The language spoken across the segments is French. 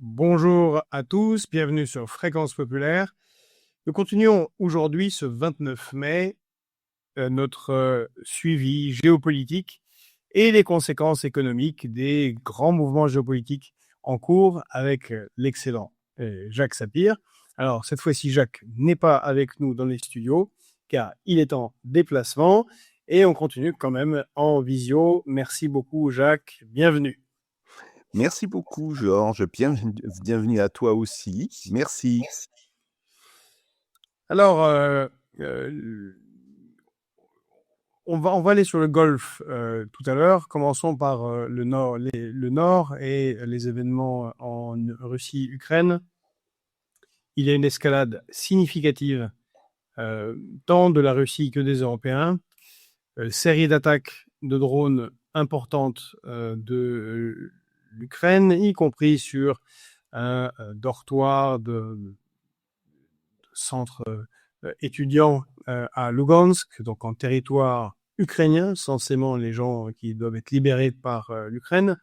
Bonjour à tous, bienvenue sur Fréquence Populaire. Nous continuons aujourd'hui, ce 29 mai, notre suivi géopolitique et les conséquences économiques des grands mouvements géopolitiques en cours avec l'excellent Jacques Sapir. Alors, cette fois-ci, Jacques n'est pas avec nous dans les studios car il est en déplacement et on continue quand même en visio. Merci beaucoup, Jacques. Bienvenue. Merci beaucoup, Georges. Bienvenue à toi aussi. Merci. Alors, euh, on va aller sur le Golfe tout à l'heure. Commençons par le Nord et les événements en Russie-Ukraine. Il y a une escalade significative tant de la Russie que des Européens. Série d'attaques de drones importantes de l'Ukraine, y compris sur un dortoir de centre étudiant à Lugansk, donc en territoire ukrainien, censément les gens qui doivent être libérés par l'Ukraine.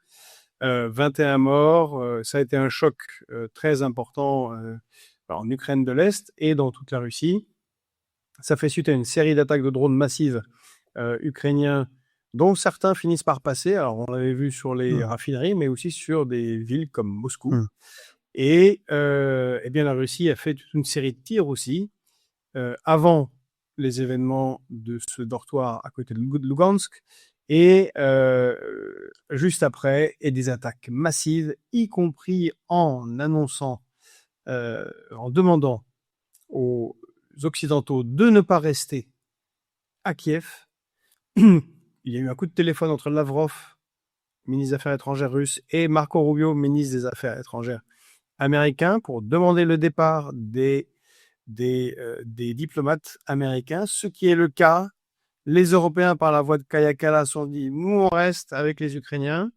21 morts, ça a été un choc très important en Ukraine de l'Est et dans toute la Russie. Ça fait suite à une série d'attaques de drones massives ukrainiens dont certains finissent par passer. Alors, on l'avait vu sur les raffineries, mais aussi sur des villes comme Moscou. Et eh bien, la Russie a fait toute une série de tirs aussi avant les événements de ce dortoir à côté de Lugansk et juste après, et des attaques massives, y compris en annonçant, en demandant aux Occidentaux de ne pas rester à Kiev. Il y a eu un coup de téléphone entre Lavrov, ministre des Affaires étrangères russe, et Marco Rubio, ministre des Affaires étrangères américain, pour demander le départ des diplomates américains, ce qui est le cas. Les Européens, par la voix de Kaja Kallas, ont dit « nous, on reste avec les Ukrainiens ».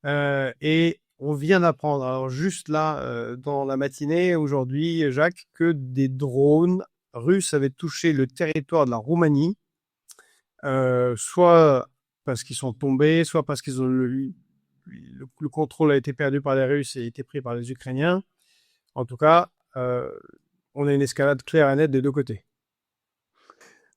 Et on vient d'apprendre, alors juste là, dans la matinée, aujourd'hui, Jacques, que des drones russes avaient touché le territoire de la Roumanie, soit parce qu'ils sont tombés, soit parce qu'ils ont le contrôle a été perdu par les Russes et a été pris par les Ukrainiens. En tout cas, on a une escalade claire et nette des deux côtés.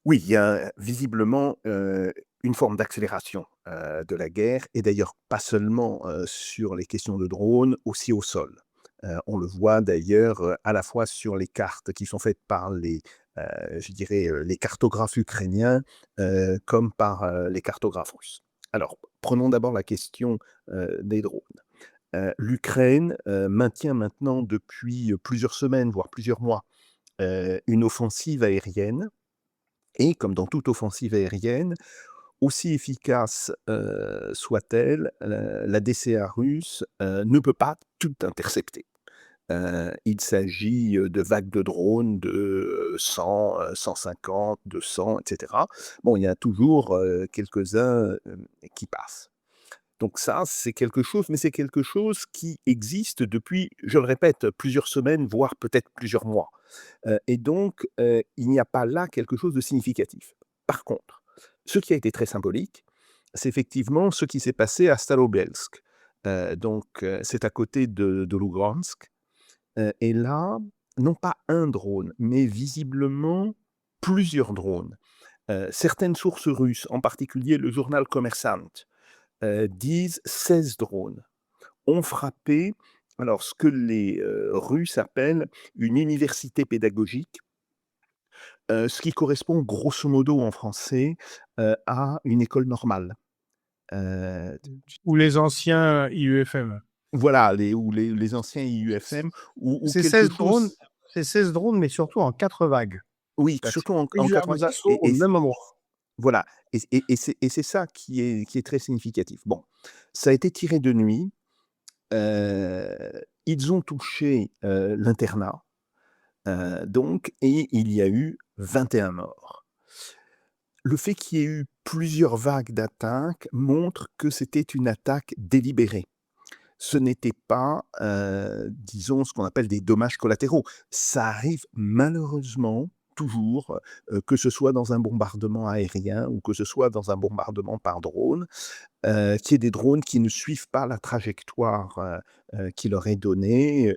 Oui, il y a visiblement une forme d'accélération de la guerre, et d'ailleurs pas seulement sur les questions de drones, aussi au sol. On le voit d'ailleurs à la fois sur les cartes qui sont faites par je dirais, les cartographes ukrainiens comme par les cartographes russes. Alors, prenons d'abord la question des drones. L'Ukraine maintient maintenant depuis plusieurs semaines, voire plusieurs mois, une offensive aérienne, et comme dans toute offensive aérienne, aussi efficace soit-elle, la DCA russe ne peut pas tout intercepter. Il s'agit de vagues de drones de 100, 150, 200, etc. Bon, il y a toujours quelques-uns qui passent. Donc ça, c'est quelque chose, mais c'est quelque chose qui existe depuis, je le répète, plusieurs semaines, voire peut-être plusieurs mois. Et donc, il n'y a pas là quelque chose de significatif. Par contre, ce qui a été très symbolique, c'est effectivement ce qui s'est passé à Starobielsk. C'est à côté de Lugansk. Et là, non pas un drone, mais visiblement plusieurs drones. Certaines sources russes, en particulier le journal Kommersant, disent 16 drones ont frappé, alors ce que les Russes appellent une université pédagogique, ce qui correspond grosso modo en français à une école normale. Heu, Ou les anciens IUFM. voilà, les anciens IUFM, ou C'est quelque 16 drones, chose. c'est 16 drones, mais surtout en 4 vagues. Oui, C'est-à-dire surtout en plusieurs 80, assauts au même moment. voilà, et c'est ça qui est très significatif. Bon, ça a été tiré de nuit, ils ont touché l'internat. Et il y a eu 21 morts. Le fait qu'il y ait eu plusieurs vagues d'attaques montre que c'était une attaque délibérée. Ce n'était pas, disons, ce qu'on appelle des dommages collatéraux. Ça arrive malheureusement toujours, que ce soit dans un bombardement aérien ou que ce soit dans un bombardement par drone, qu'il y ait des drones qui ne suivent pas la trajectoire, qui leur est donnée,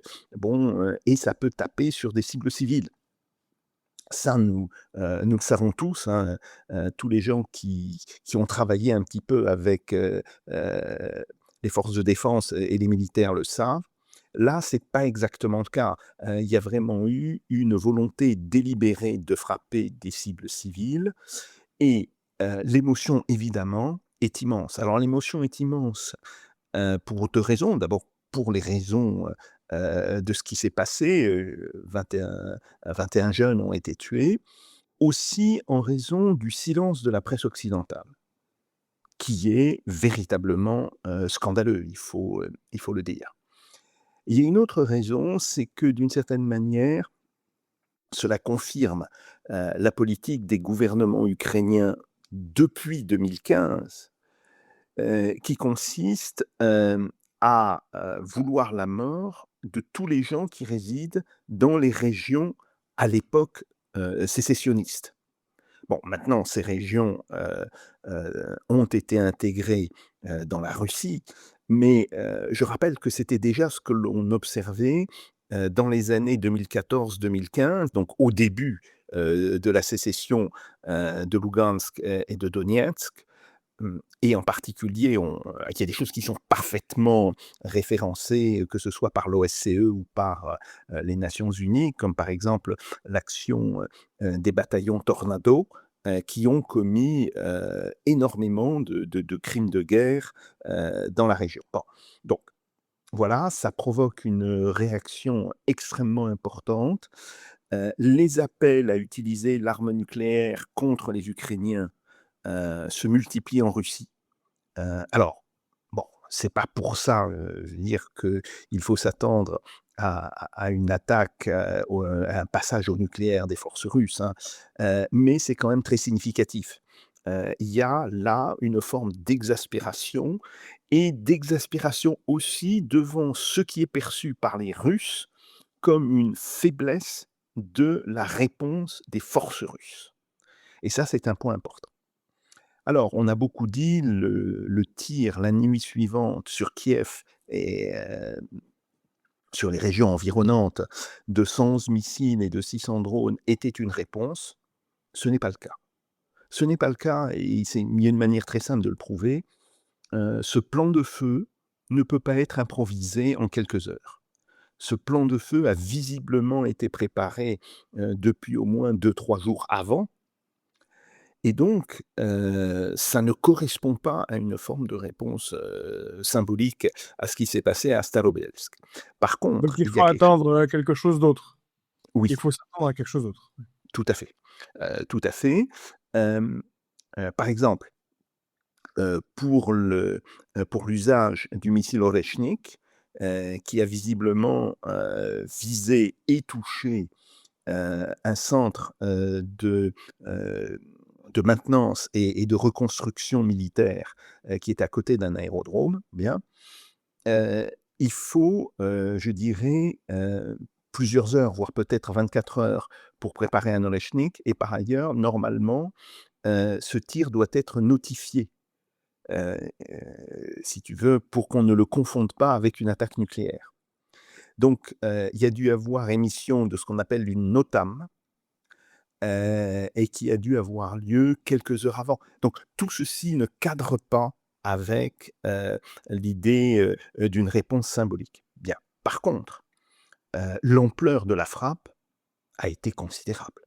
et ça peut taper sur des cibles civiles. Ça, nous le savons tous, hein, tous les gens qui ont travaillé un petit peu avec, les forces de défense et les militaires le savent. Là, c'est pas exactement le cas. Il y a vraiment eu une volonté délibérée de frapper des cibles civiles et l'émotion, évidemment, est immense. Alors l'émotion est immense, pour 2 raisons. D'abord, pour les raisons, de ce qui s'est passé, 21 jeunes ont été tués. Aussi en raison du silence de la presse occidentale, qui est véritablement, scandaleux, il faut le dire. Il y a une autre raison, c'est que d'une certaine manière, cela confirme, la politique des gouvernements ukrainiens depuis 2015, qui consiste, à, vouloir la mort de tous les gens qui résident dans les régions, à l'époque, sécessionnistes. Bon, maintenant, ces régions, ont été intégrées, dans la Russie, mais je rappelle que c'était déjà ce que l'on observait, dans les années 2014-2015, donc au début, de la sécession, de Lougansk et de Donetsk. Et en particulier, il y a des choses qui sont parfaitement référencées, que ce soit par l'OSCE ou par, les Nations unies, comme par exemple l'action, des bataillons Tornado, qui ont commis, énormément de crimes de guerre, dans la région. Bon, donc voilà, ça provoque une réaction extrêmement importante. Les appels à utiliser l'arme nucléaire contre les Ukrainiens se multiplient en Russie. Alors, bon, c'est pas pour ça, je veux dire qu'il faut s'attendre à une attaque, à un passage au nucléaire des forces russes, hein, mais c'est quand même très significatif. Il y a là une forme d'exaspération et d'exaspération aussi devant ce qui est perçu par les Russes comme une faiblesse de la réponse des forces russes et ça, c'est un point important. Alors, on a beaucoup dit le tir la nuit suivante sur Kiev et sur les régions environnantes de 111 missiles et de 600 drones était une réponse. Ce n'est pas le cas. Ce n'est pas le cas et il y a une manière très simple de le prouver. Ce plan de feu ne peut pas être improvisé en quelques heures. Ce plan de feu a visiblement été préparé, depuis au moins 2-3 jours avant. Et donc, ça ne correspond pas à une forme de réponse, symbolique à ce qui s'est passé à Starobielsk. Par Donc contre, il il y faut a quelque chose. attendre, quelque chose d'autre. Oui, Il faut s'attendre à quelque chose d'autre. tout à fait, tout à fait. Hem, Par exemple, pour l'usage du missile Oreshnik, qui a visiblement, visé et touché, un centre, de maintenance et de reconstruction militaire, qui est à côté d'un aérodrome, bien. Heu, il faut, je dirais, plusieurs heures, voire peut-être 24 heures pour préparer un Oreshnik et par ailleurs, normalement, ce tir doit être notifié, si tu veux, pour qu'on ne le confonde pas avec une attaque nucléaire. Donc, il y a dû avoir émission de ce qu'on appelle une NOTAM, et qui a dû avoir lieu quelques heures avant. Donc tout ceci ne cadre pas avec, l'idée, d'une réponse symbolique. Bien. Par contre, l'ampleur de la frappe a été considérable.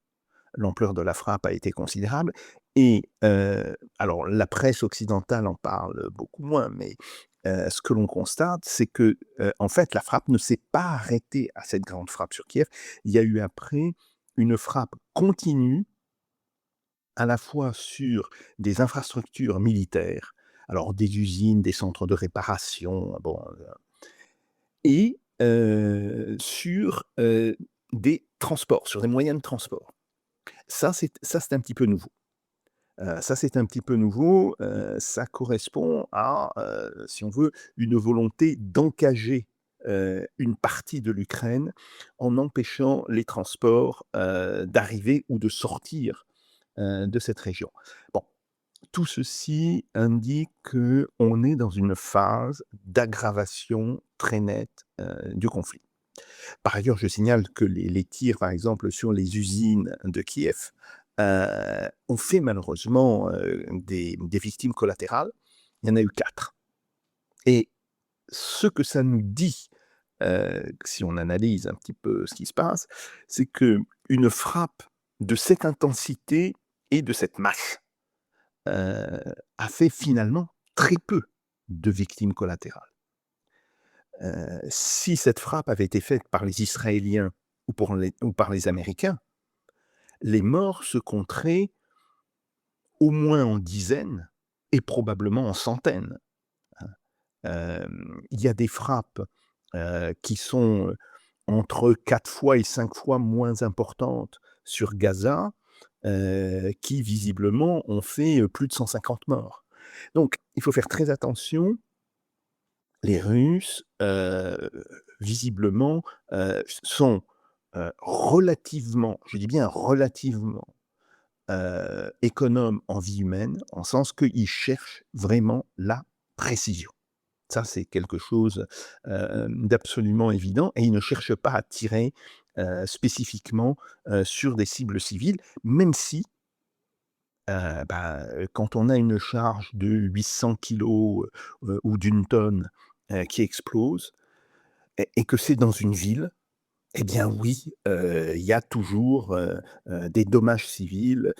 L'ampleur de la frappe a été considérable et alors la presse occidentale en parle beaucoup moins, mais ce que l'on constate, c'est que, en fait, la frappe ne s'est pas arrêtée à cette grande frappe sur Kiev. Il y a eu après une frappe continue à la fois sur des infrastructures militaires, alors des usines, des centres de réparation, et sur, des transports, sur des moyens de transport. Ça c'est un petit peu nouveau. Ça c'est un petit peu nouveau, ça correspond à, si on veut, une volonté d'encager, une partie de l'Ukraine en empêchant les transports, d'arriver ou de sortir, de cette région. Bon, tout ceci indique qu'on est dans une phase d'aggravation très nette, du conflit. Par ailleurs, je signale que les tirs, par exemple, sur les usines de Kiev, ont fait malheureusement, des victimes collatérales. Il y en a eu 4. Et ce que ça nous dit, si on analyse un petit peu ce qui se passe, c'est qu'une frappe de cette intensité et de cette masse, a fait finalement très peu de victimes collatérales. Si cette frappe avait été faite par les Israéliens ou par les Américains, les morts se compteraient au moins en dizaines et probablement en centaines. Il y a des frappes, qui sont, entre 4 fois et 5 fois moins importantes sur Gaza, qui visiblement ont fait, plus de 150 morts. Donc il faut faire très attention. Les Russes, visiblement, sont, relativement, je dis bien relativement, économes en vie humaine, en sens qu'ils cherchent vraiment la précision. Ça, c'est quelque chose, d'absolument évident et ils ne cherchent pas à tirer, spécifiquement, sur des cibles civiles, même si, quand on a une charge de 800 kilogrammes, ou d'une tonne, qui explose et que c'est dans une ville, eh bien oui, il y a toujours, des dommages civils,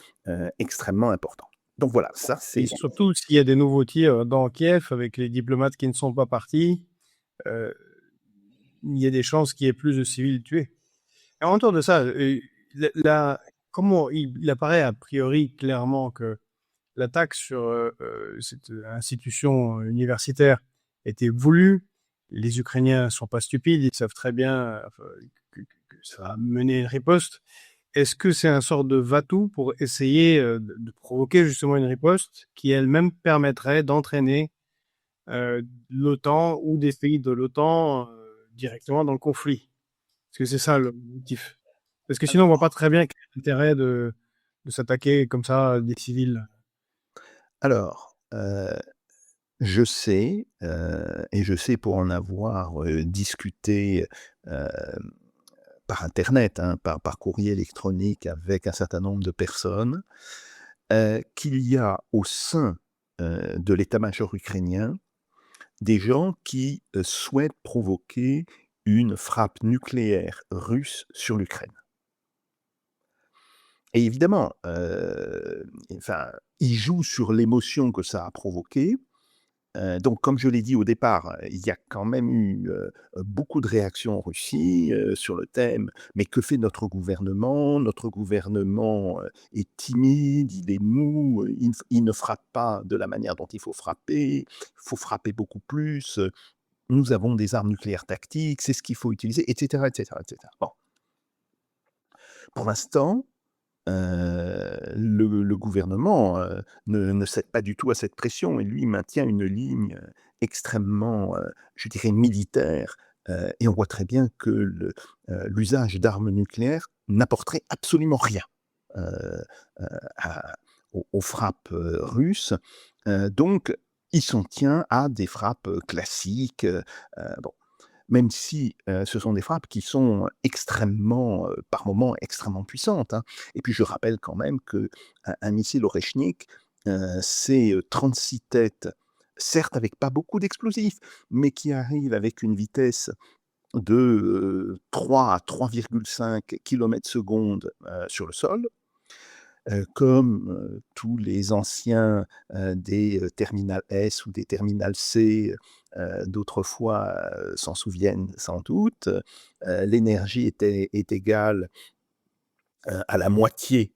extrêmement importants. Donc voilà, ça Et c'est surtout, s'il y a des nouveaux tirs dans Kiev avec les diplomates qui ne sont pas partis, euh, il y a des chances qu'il y ait plus de civils tués. Et en retour de ça, comment il apparaît a priori clairement que l'attaque sur cette institution universitaire était voulue. Les Ukrainiens sont pas stupides, ils savent très bien que ça va mener une riposte. Est-ce que c'est un sort de va-tout pour essayer de provoquer justement une riposte qui elle-même permettrait d'entraîner l'OTAN ou des pays de l'OTAN directement dans le conflit? Est-ce que c'est ça le motif? Parce que sinon, on voit pas très bien quel est l'intérêt de s'attaquer comme ça à des civils. alors, je sais, et je sais pour en avoir, discuté, hem, par internet, hein, par courrier électronique avec un certain nombre de personnes, qu'il y a au sein, de l'état-major ukrainien, des gens qui, souhaitent provoquer une frappe nucléaire russe sur l'Ukraine. Et évidemment, enfin, ils jouent sur l'émotion que ça a provoquée. Donc comme je l'ai dit au départ, il y a quand même eu, beaucoup de réactions en Russie, sur le thème: «Mais que fait notre gouvernement? Notre gouvernement, est timide, il est mou, il ne frappe pas de la manière dont il faut frapper beaucoup plus, nous avons des armes nucléaires tactiques, c'est ce qu'il faut utiliser», et cetera, et cetera, et cetera. Bon, pour l'instant, le gouvernement, ne cède pas du tout à cette pression et lui maintient une ligne, extrêmement, je dirais militaire, et on voit très bien que l'usage d'armes nucléaires n'apporterait absolument rien, heu à aux frappes, russes, donc il s'en tient à des frappes, classiques, bon. Même si, ce sont des frappes qui sont extrêmement, par moments extrêmement puissantes, hein. Et puis je rappelle quand même qu'un missile Oreshnik, c'est, 36 têtes, certes avec pas beaucoup d'explosifs, mais qui arrivent avec une vitesse de, 3 à 3,5 kilomètres/seconde, sur le sol. Comme, tous les anciens, des, terminal S ou des terminal C, d'autrefois, s'en souviennent sans doute, l'énergie est égale, à la moitié,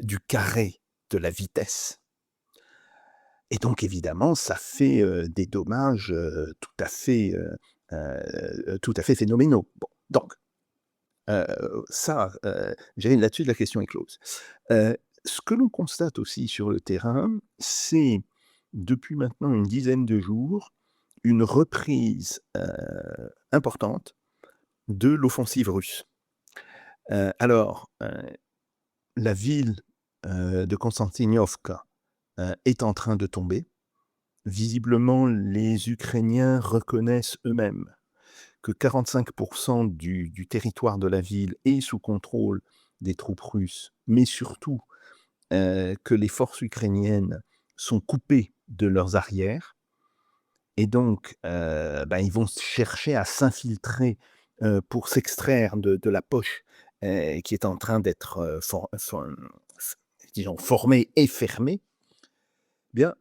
du carré de la vitesse, et donc évidemment ça fait, des dommages, tout à fait phénoménaux. Bon, donc ça, je dirais là-dessus la question est close. Ce que l'on constate aussi sur le terrain, c'est depuis maintenant une dizaine de jours, une reprise importante de l'offensive russe. Alors, la ville de Konstantinovka est en train de tomber. Visiblement, les Ukrainiens reconnaissent eux-mêmes que 45% du territoire de la ville est sous contrôle des troupes russes, mais surtout que les forces ukrainiennes sont coupées de leurs arrières. Et donc, ils vont chercher à s'infiltrer pour s'extraire de la poche qui est en train d'être disons, formée et fermée. Bien,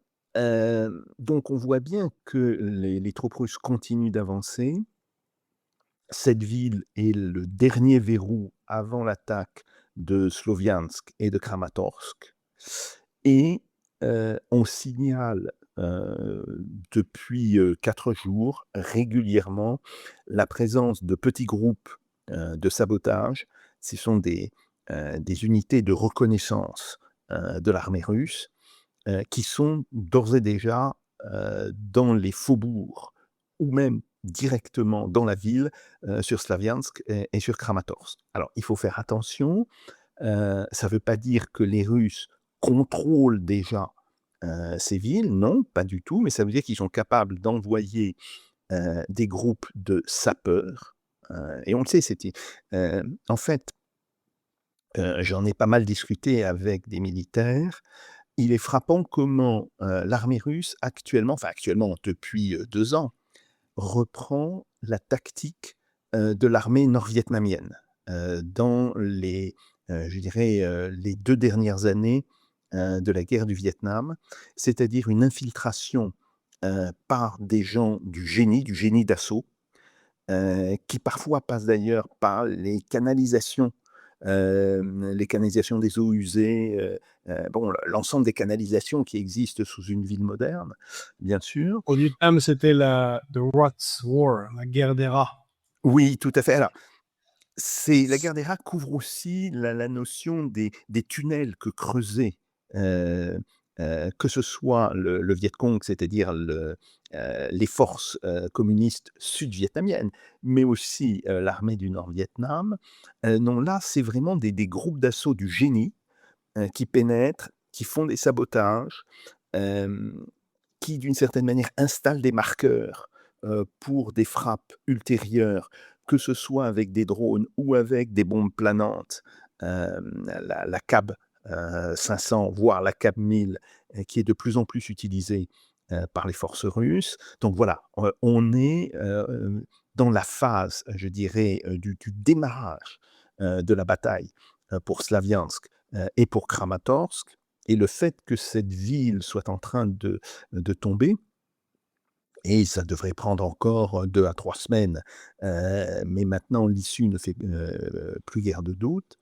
donc on voit bien que les troupes russes continuent d'avancer. Cette ville est le dernier verrou avant l'attaque de Sloviansk et de Kramatorsk. Et on signale depuis 4 jours régulièrement la présence de petits groupes de sabotage. Ce sont des unités de reconnaissance de l'armée russe qui sont d'ores et déjà dans les faubourgs ou même directement dans la ville sur Slaviansk et sur Kramatorsk. Alors, il faut faire attention, ça ne veut pas dire que les Russes contrôlent déjà ces villes, non, pas du tout, mais ça veut dire qu'ils sont capables d'envoyer des groupes de sapeurs, et on le sait, en fait, j'en ai pas mal discuté avec des militaires. Il est frappant comment l'armée russe actuellement depuis 2 ans, reprend la tactique de l'armée nord-vietnamienne dans je dirais, les 2 dernières années de la guerre du Vietnam, c'est-à-dire une infiltration par des gens du génie d'assaut, qui parfois passent d'ailleurs par les canalisations des eaux usées, l'ensemble des canalisations qui existent sous une ville moderne, bien sûr. Au Vietnam, c'était la The Rats War, la guerre des rats. Oui, tout à fait. Alors, la guerre des rats couvre aussi la notion des tunnels que creusaient, que ce soit le Viet Cong, c'est-à-dire les forces communistes sud-vietnamiennes, mais aussi l'armée du Nord-Vietnam. Non, là, c'est vraiment des groupes d'assaut du génie qui pénètrent, qui font des sabotages, hem, qui, d'une certaine manière, installent des marqueurs pour des frappes ultérieures, que ce soit avec des drones ou avec des bombes planantes, la CAB 500, voire la CAB 1000, qui est de plus en plus utilisée par les forces russes. Donc voilà, on est dans la phase, je dirais, du démarrage de la bataille pour Slaviansk et pour Kramatorsk. Et le fait que cette ville soit en train de tomber, et ça devrait prendre encore 2 à 3 semaines, mais maintenant l'issue ne fait plus guère de doute,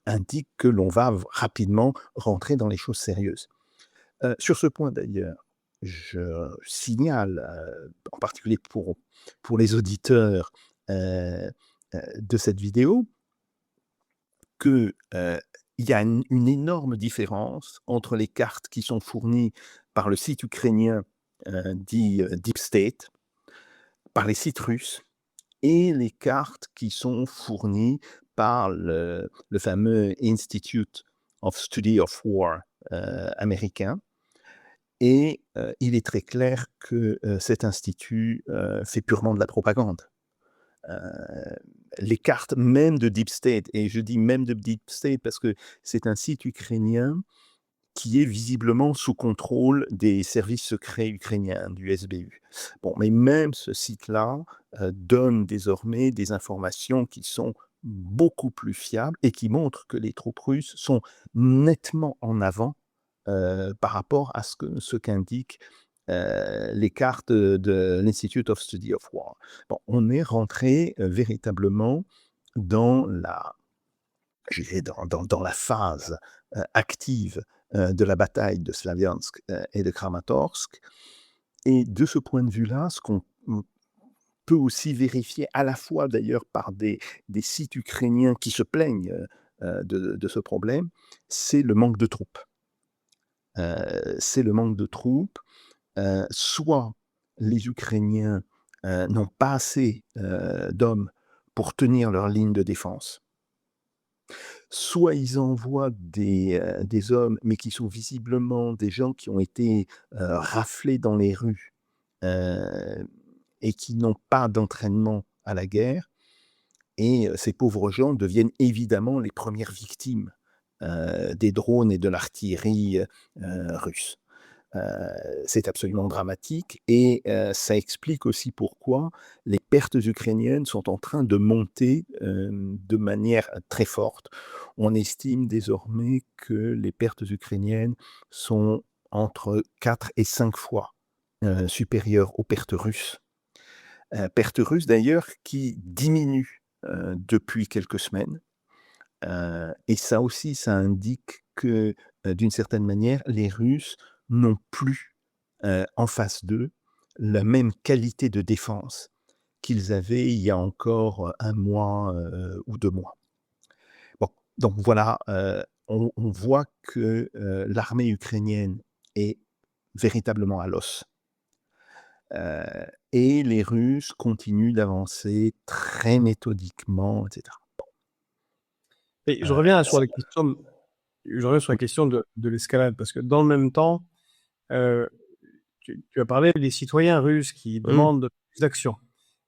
indique que l'on va rapidement rentrer dans les choses sérieuses. Sur ce point d'ailleurs, je signale, en particulier pour les auditeurs de cette vidéo, que il y a une énorme différence entre les cartes qui sont fournies par le site ukrainien dit Deep State, par les sites russes, et les cartes qui sont fournies par le fameux Institute of Study of War américain. Et il est très clair que cet institut fait purement de la propagande. Les cartes même de Deep State, et je dis même de Deep State parce que c'est un site ukrainien qui est visiblement sous contrôle des services secrets ukrainiens, du SBU. Bon, mais même ce site-là donne désormais des informations qui sont beaucoup plus fiables et qui montrent que les troupes russes sont nettement en avant par rapport à ce qu'indiquent les cartes de l'Institute of Study of War. Bon, on est rentré véritablement dans je dirais dans la phase active de la bataille de Slaviansk et de Kramatorsk. Et de ce point de vue-là, ce qu'on peut aussi vérifier à la fois d'ailleurs par des sites ukrainiens qui se plaignent de ce problème, c'est le manque de troupes. C'est le manque de troupes, soit les Ukrainiens n'ont pas assez d'hommes pour tenir leur ligne de défense, soit ils envoient des hommes, mais qui sont visiblement des gens qui ont été raflés dans les rues euh, et qui n'ont pas d'entraînement à la guerre. Et ces pauvres gens deviennent évidemment les premières victimes des drones et de l'artillerie russe. C'est absolument dramatique et ça explique aussi pourquoi les pertes ukrainiennes sont en train de monter de manière très forte. On estime désormais que les pertes ukrainiennes sont entre 4 et 5 fois supérieures aux pertes russes. Pertes russes d'ailleurs qui diminuent depuis quelques semaines. Et ça aussi, ça indique que, d'une certaine manière, les Russes n'ont plus, en face d'eux, la même qualité de défense qu'ils avaient il y a encore, 1 mois, ou 2 mois. Bon, donc voilà, on voit que, l'armée ukrainienne est véritablement à l'os, et les Russes continuent d'avancer très méthodiquement et cetera. Et je Heu, reviens sur la question, de l'escalade, parce que dans le même temps, euh, tu as parlé des citoyens russes qui mmh, demandent plus d'action.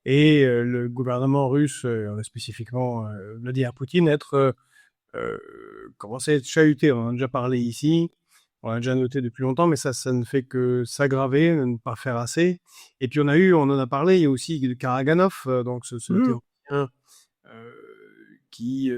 Et le gouvernement russe, spécifiquement Vladimir Poutine, commençait à être chahuté. On en a déjà parlé ici, on l'a déjà noté depuis longtemps, mais ça ne fait que s'aggraver, ne pas faire assez. Et puis on en a parlé, il y a aussi Karaganov, donc ce mmh. théoricien euh, qui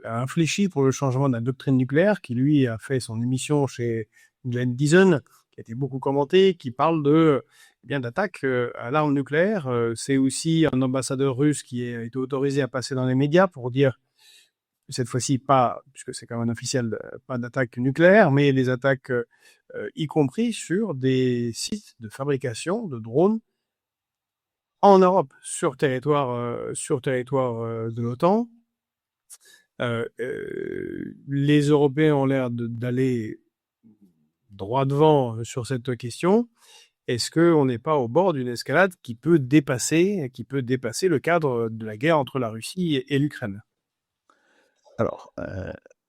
a infléchi pour le changement de la doctrine nucléaire, qui lui a fait son émission chez Glenn Dizon, qui a été beaucoup commentée, qui parle de bien d'attaque à l'arme nucléaire. C'est aussi un ambassadeur russe qui a été autorisé à passer dans les médias pour dire, cette fois-ci pas, puisque c'est quand même un officiel, pas d'attaque nucléaire, mais des attaques y compris sur des sites de fabrication de drones en Europe, sur territoire de l'OTAN. Les Européens ont l'air d'aller droit devant sur cette question. Est-ce qu'on n'est pas au bord d'une escalade qui peut dépasser le cadre de la guerre entre la Russie et l'Ukraine? Alors,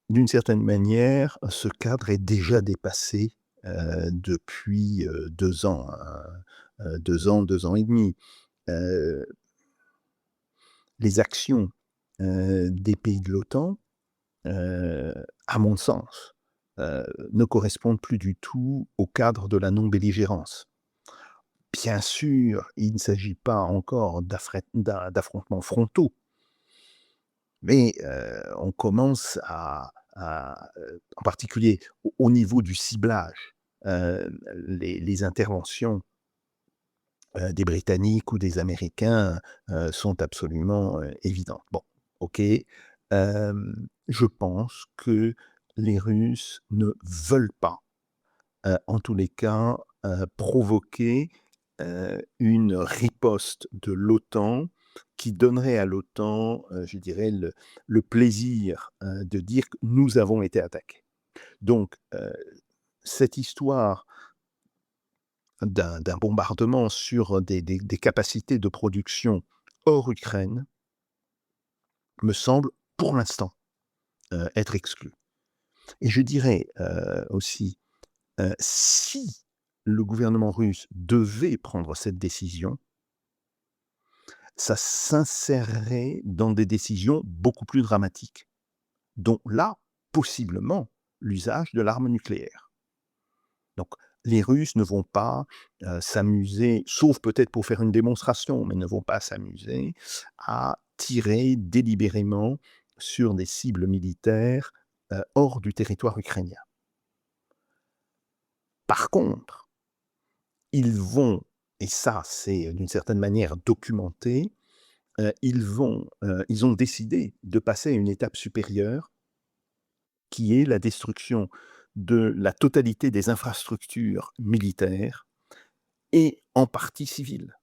d'une certaine manière, ce cadre est déjà dépassé, depuis, 2 ans, hein, 2 ans, 2 ans et demi. Heu, les actions, des pays de l'OTAN, à mon sens, ne correspondent plus du tout au cadre de la non-belligérance. Bien sûr, il ne s'agit pas encore d'affrontements frontaux, mais on commence en particulier au niveau du ciblage, les interventions, des Britanniques ou des Américains, sont absolument, évidentes. Bon, OK, je pense que les Russes ne veulent pas, en tous les cas, provoquer, une riposte de l'OTAN qui donnerait à l'OTAN, je dirais le plaisir, de dire que nous avons été attaqués. Donc, cette histoire d'un bombardement sur des capacités de production hors Ukraine me semble, pour l'instant, être exclue. Et je dirais, aussi, si le gouvernement russe devait prendre cette décision, ça s'insérerait dans des décisions beaucoup plus dramatiques, dont là, possiblement, l'usage de l'arme nucléaire. Donc les Russes ne vont pas, s'amuser, sauf peut-être pour faire une démonstration, mais ne vont pas s'amuser à tirer délibérément sur des cibles militaires, hors du territoire ukrainien. Par contre, ils vont, et ça c'est d'une certaine manière documenté, ils ont décidé de passer à une étape supérieure, qui est la destruction de la totalité des infrastructures militaires et en partie civiles.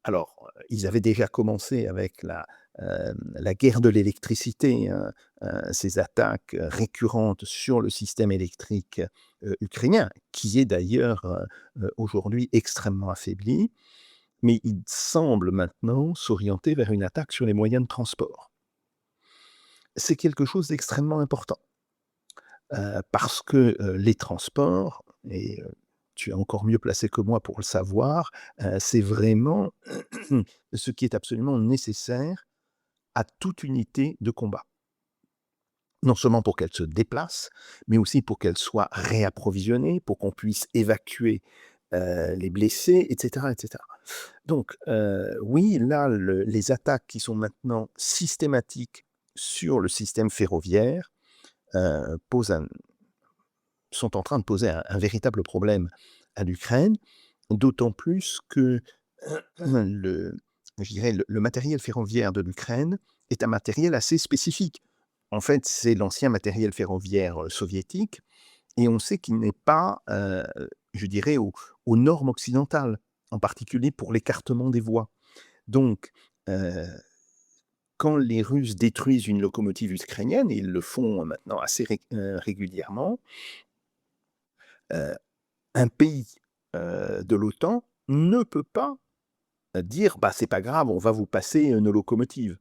Alors, ils avaient déjà commencé avec la guerre de l'électricité, hein, ces attaques récurrentes sur le système électrique ukrainien, qui est d'ailleurs aujourd'hui extrêmement affaibli, mais il semble maintenant s'orienter vers une attaque sur les moyens de transport. C'est quelque chose d'extrêmement important, parce que les transports, et tu es encore mieux placé que moi pour le savoir, c'est vraiment ce qui est absolument nécessaire à toute unité de combat. Non seulement pour qu'elle se déplace, mais aussi pour qu'elle soit réapprovisionnée, pour qu'on puisse évacuer les blessés, et cetera, et cetera. Donc, oui, là, les attaques qui sont maintenant systématiques sur le système ferroviaire posent sont en train de poser un véritable problème à l'Ukraine, d'autant plus que le, je dirais, le matériel ferroviaire de l'Ukraine est un matériel assez spécifique. En fait, c'est l'ancien matériel ferroviaire soviétique, et on sait qu'il n'est pas, je dirais, aux normes occidentales, en particulier pour l'écartement des voies. Donc, heu, quand les Russes détruisent une locomotive ukrainienne, et ils le font maintenant assez régulièrement, heu, un pays de l'OTAN ne peut pas dire: «Bah, c'est pas grave, on va vous passer nos locomotives».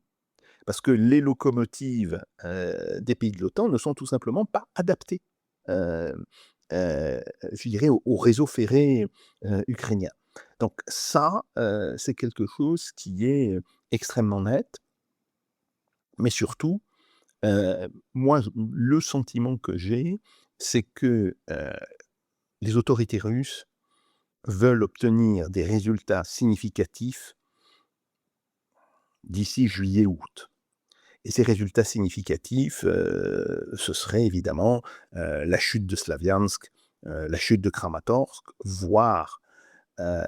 Parce que les locomotives des pays de l'OTAN ne sont tout simplement pas adaptées, heu je dirais, au réseau ferré ukrainien. Donc ça, c'est quelque chose qui est extrêmement net, mais surtout, moi, le sentiment que j'ai, c'est que les autorités russes veulent obtenir des résultats significatifs d'ici juillet-août. Et ces résultats significatifs, ce serait évidemment la chute de Slaviansk, la chute de Kramatorsk, voire heu,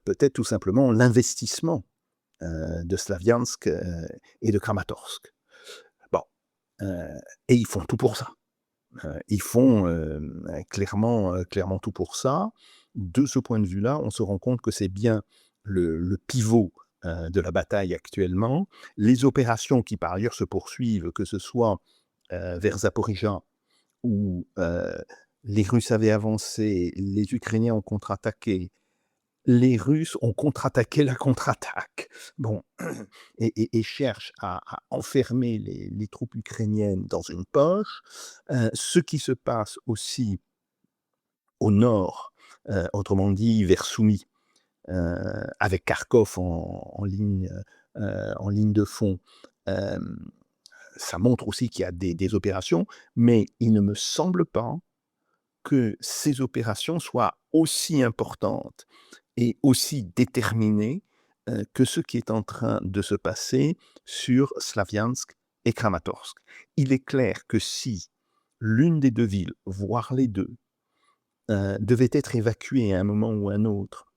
peut-être tout simplement l'investissement de Slaviansk et de Kramatorsk. Bon, heu et ils font tout pour ça. Ils font clairement tout pour ça. De ce point de vue-là, on se rend compte que c'est bien le pivot de la bataille actuellement. Les opérations qui par ailleurs se poursuivent, que ce soit vers Zaporijia, où les Russes avaient avancé, les Ukrainiens ont contre-attaqué, les Russes ont contre-attaqué la contre-attaque. Bon, et cherchent à enfermer les troupes ukrainiennes dans une poche. Ce qui se passe aussi au nord, autrement dit vers Soumy, avec Kharkov en ligne de fond, hem, ça montre aussi qu'il y a des opérations, mais il ne me semble pas que ces opérations soient aussi importantes et aussi déterminées que ce qui est en train de se passer sur Slaviansk et Kramatorsk. Il est clair que si l'une des deux villes, voire les deux, devait être évacuée à un moment ou un autre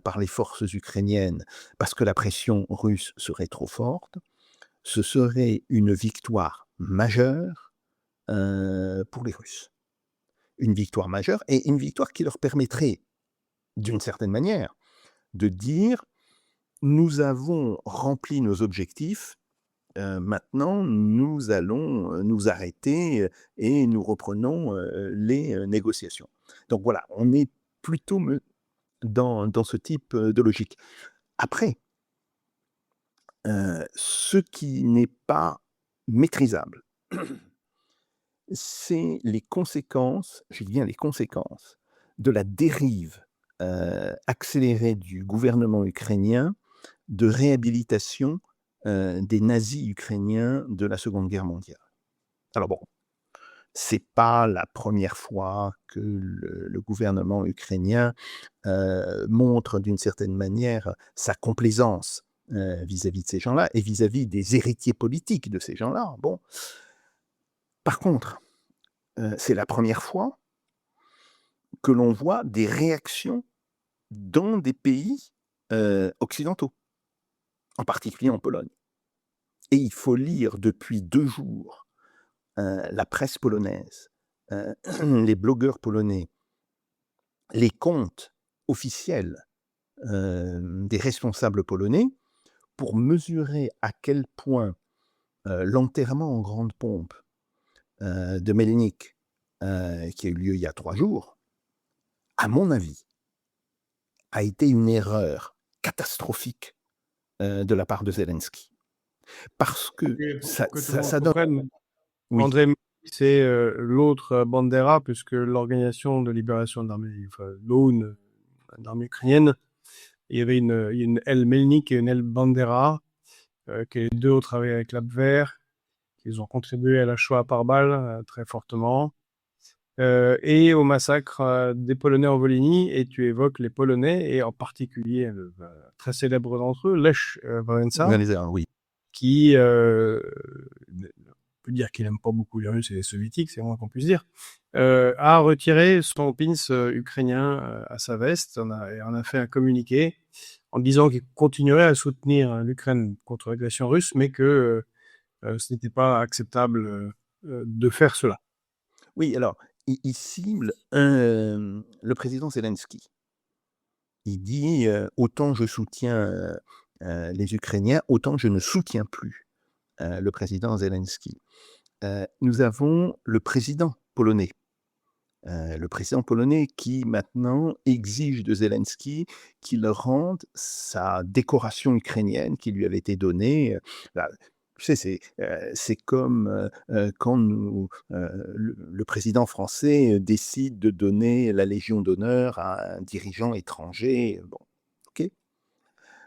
par les forces ukrainiennes parce que la pression russe serait trop forte, ce serait une victoire majeure pour les Russes. Une victoire majeure et une victoire qui leur permettrait, d'une certaine manière, de dire: «Nous avons rempli nos objectifs, maintenant nous allons, nous arrêter, et nous reprenons, les, négociations». Donc voilà, on est plutôt dans ce type, de logique. Après, ce qui n'est pas maîtrisable, c'est les conséquences, je dis bien les conséquences, de la dérive, accélérée du gouvernement ukrainien de réhabilitation, des nazis ukrainiens de la Seconde Guerre mondiale. Alors bon, c'est pas la première fois que le gouvernement ukrainien, montre d'une certaine manière sa complaisance, vis-à-vis de ces gens-là et vis-à-vis des héritiers politiques de ces gens-là. Bon, par contre, c'est la première fois que l'on voit des réactions dans des pays, occidentaux, en particulier en Pologne. Et il faut lire depuis 2 jours, la presse polonaise, les blogueurs polonais, les comptes officiels, des responsables polonais pour mesurer à quel point l'enterrement en grande pompe de Melnik, qui a eu lieu il y a 3 jours, à mon avis, a été une erreur catastrophique de la part de Zelensky. Parce que Et pour que tout le monde ça donne... comprenne, Oui, André, c'est l'autre Bandera, puisque l'Organisation de libération de l'armée, enfin, l'OUN, l'armée ukrainienne, il y avait une aile Melnik et une aile Bandera, que les deux ont travaillé avec l'Abwehr, qu'ils ont contribué à la Shoah par balle très fortement, et au massacre des Polonais en Volhynie, et tu évoques les Polonais, et en particulier le très célèbre d'entre eux, Lech Wałęsa, oui. qui on peut dire qu'il n'aime pas beaucoup les Russes et les Soviétiques, c'est moins qu'on puisse dire, a retiré son pins ukrainien à sa veste, et en a fait un communiqué en disant qu'il continuerait à soutenir l'Ukraine contre l'agression russe, mais que ce n'était pas acceptable de faire cela. Oui, alors, il cible le président Zelensky. Il dit, autant je soutiens, les Ukrainiens, autant je ne soutiens plus, le président Zelensky. Nous avons le président polonais qui maintenant exige de Zelensky qu'il rende sa décoration ukrainienne qui lui avait été donnée. Bah, tu sais, c'est comme quand le président français décide de donner la Légion d'honneur à un dirigeant étranger. Bon, ok.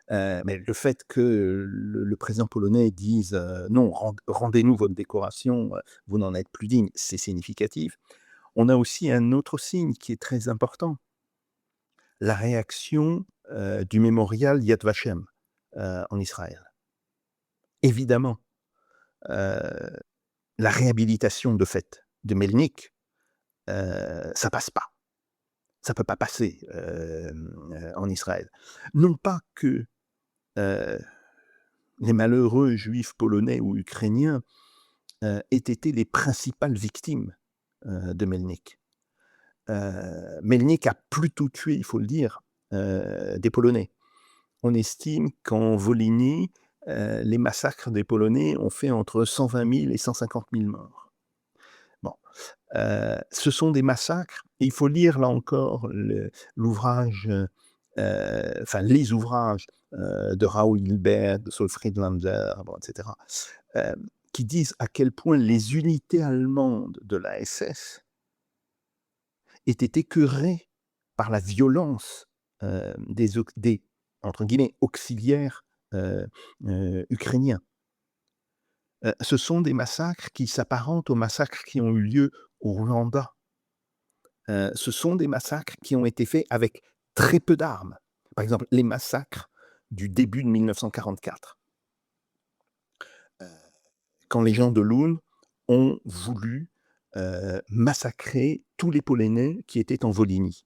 Mais le fait que le président polonais dise non, rendez-nous votre décoration, vous n'en êtes plus digne, c'est significatif. On a aussi un autre signe qui est très important, la réaction du mémorial Yad Vashem en Israël. Évidemment, la réhabilitation de fait de Melnik, ça passe pas. Ça peut pas passer en Israël. Non pas que les malheureux juifs polonais ou ukrainiens aient été les principales victimes de Melnik. Melnik a plutôt tué, il faut le dire, des Polonais. On estime qu'en Volhynie, les massacres des Polonais ont fait entre 120 000 et 150 000 morts. Bon, ce sont des massacres, et il faut lire là encore l'ouvrage, enfin les ouvrages de Raoul Hilbert, de Solfrid Lander, bon, etc., qui disent à quel point les unités allemandes de la SS étaient écœurées par la violence des entre guillemets, auxiliaires ukrainiens. Ce sont des massacres qui s'apparentent aux massacres qui ont eu lieu au Rwanda. Ce sont des massacres qui ont été faits avec très peu d'armes. Par exemple, les massacres du début de 1944. Quand les gens de l'OUN ont voulu massacrer tous les Polonais qui étaient en Volhynie.